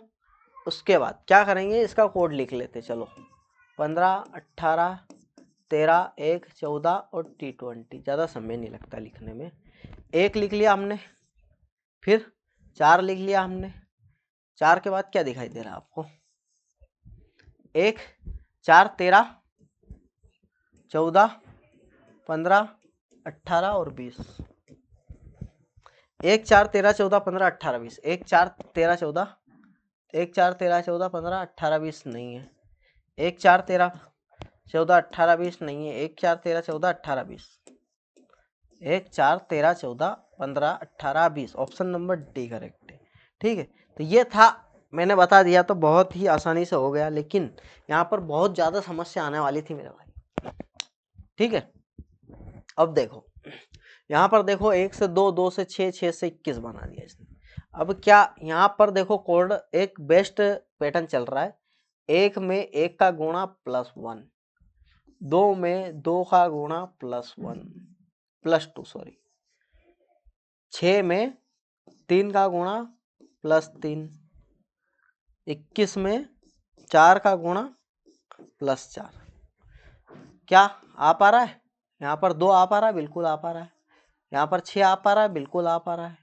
उसके बाद क्या करेंगे, इसका कोड लिख लेते चलो, 15 18 13 1 14 और T20, ज़्यादा समय नहीं लगता लिखने में। 1 लिख लिया हमने, फिर 4 लिख लिया हमने, 4 के बाद क्या दिखाई दे रहा है आपको, 1 4 13 14 15 18 और 20, 1 4 13 14 15 18 20, 1 4 13 14, 1 4 13 14 15 18 20 नहीं है, 1 4 13 14 18 20 नहीं है, 1 4 13 14 18 20, 1 4 13 14 15 18 20, ऑप्शन नंबर डी करेक्ट है। ठीक है, तो ये था, मैंने बता दिया तो बहुत ही आसानी से हो गया, लेकिन यहाँ पर बहुत ज़्यादा समस्या आने वाली थी मेरे भाई। ठीक है, अब देखो यहाँ पर देखो 1 से 2, 2 से 6, 6 से 21 बना दिया इसने। अब क्या यहाँ पर देखो कोड एक बेस्ट पैटर्न चल रहा है, 1 में 1 का गुणा +1, 2 में 2 का गुणा +2 सॉरी, 6 में 3 का गुणा +3, 21 में 4 का गुणा +4। क्या आ पा रहा है? यहाँ पर 2 आ पा रहा है, बिल्कुल आ पा रहा है। यहाँ पर 6 आ पा रहा है, बिल्कुल आ पा रहा है।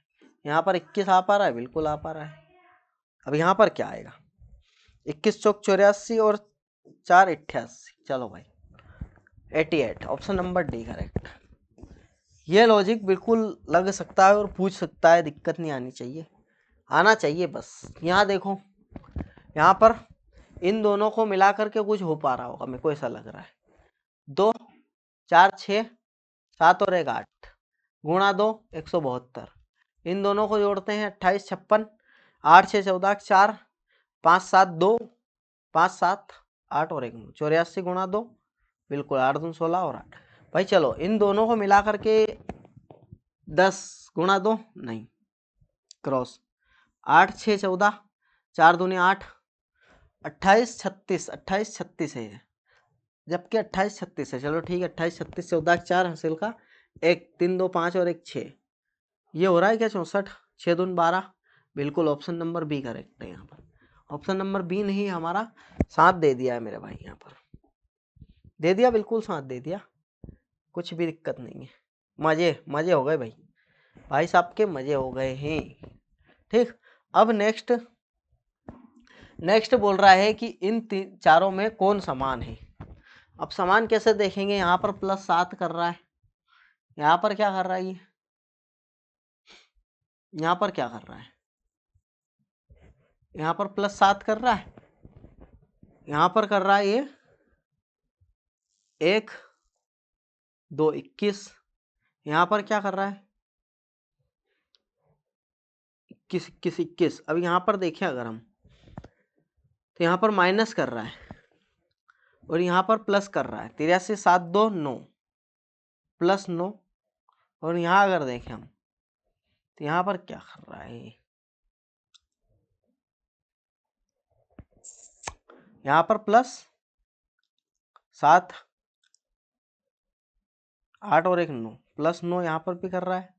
यहाँ पर 21 आ पा रहा है, बिल्कुल आ पा रहा है। अब यहाँ पर क्या आएगा, 21 चौक 84 और 4 88, चलो भाई 88, ऑप्शन नंबर डी करेक्ट। ये लॉजिक बिल्कुल लग सकता है और पूछ सकता है, दिक्कत नहीं आनी चाहिए, आना चाहिए बस। यहाँ देखो, यहाँ पर इन दोनों को मिला करके कुछ हो पा रहा होगा, मेरे को ऐसा लग रहा है। 2 4 6 7 और 1 8, गुणा 2 172, इन दोनों को जोड़ते हैं 28 56, 8 6 14 4, 5 7 2, 5 7 8 और 1 9, 84 गुणा 2, बिल्कुल 8 2 16 और 8। भाई चलो इन दोनों को मिला करके 10 गुणा 2 नहीं, क्रॉस 8 6 14, 4 दूनी 8, 28 36, 28 36 है ये, जबकि 28 36 है। चलो ठीक है, 28 36 14 4 हासिल का 1 3 2 5 और 1 6, ये हो रहा है क्या 64, 6 दून 12, बिल्कुल ऑप्शन नंबर बी करेक्ट है। यहाँ पर ऑप्शन नंबर बी नहीं, हमारा साथ दे दिया है मेरे भाई, यहाँ पर दे दिया, बिल्कुल साथ दे दिया, कुछ भी दिक्कत नहीं है। मजे मजे हो गए भाई, भाई साहब के मजे हो गए हैं। ठीक, अब नेक्स्ट बोल रहा है कि इन चारों में कौन समान है। अब समान कैसे देखेंगे, यहाँ पर +7 कर रहा है, यहाँ पर क्या कर रहा है ये, यहाँ पर क्या कर रहा है, यहाँ पर +7 कर रहा है, यहाँ पर कर रहा है ये 1 2 21 यहाँ पर क्या कर रहा है, 21 21 21। अब यहाँ पर देखें अगर हम, तो यहाँ पर माइनस कर रहा है और यहाँ पर प्लस कर रहा है। 83 7 2 9 प्लस 9। और यहाँ अगर देखें हम, तो यहाँ पर क्या कर रहा है, यहाँ पर प्लस 7 8 और 1 9 प्लस 9 यहाँ पर भी कर रहा है,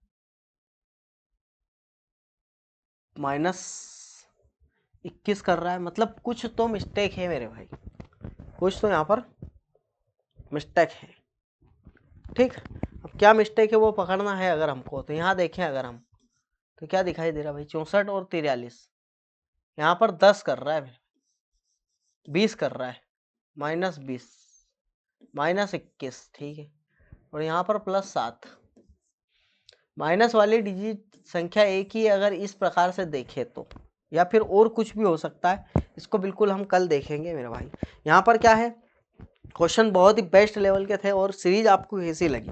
माइनस 21 कर रहा है। मतलब कुछ तो मिस्टेक है मेरे भाई, कुछ तो यहाँ पर मिस्टेक है। ठीक, अब क्या मिस्टेक है वो पकड़ना है अगर हमको। तो यहाँ देखें अगर हम, तो क्या दिखाई दे रहा है भाई, 64 और 43। यहाँ पर 10 कर रहा है, 20 कर रहा है, माइनस 20 माइनस 21। ठीक है, और यहाँ पर प्लस 7। माइनस वाली डिजिट संख्या एक ही अगर इस प्रकार से देखें तो, या फिर और कुछ भी हो सकता है, इसको बिल्कुल हम कल देखेंगे मेरे भाई। यहाँ पर क्या है, क्वेश्चन बहुत ही बेस्ट लेवल के थे। और सीरीज आपको कैसी लगी,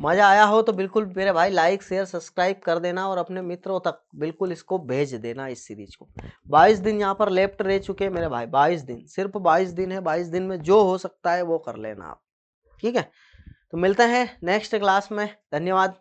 मज़ा आया हो तो बिल्कुल मेरे भाई लाइक शेयर सब्सक्राइब कर देना और अपने मित्रों तक बिल्कुल इसको भेज देना इस सीरीज को। 22 दिन यहाँ पर लेफ्ट रह चुके हैं मेरे भाई, 22 दिन, सिर्फ 22 दिन है। 22 दिन में जो हो सकता है वो कर लेना आप। ठीक है, तो मिलते हैं नेक्स्ट क्लास में। धन्यवाद।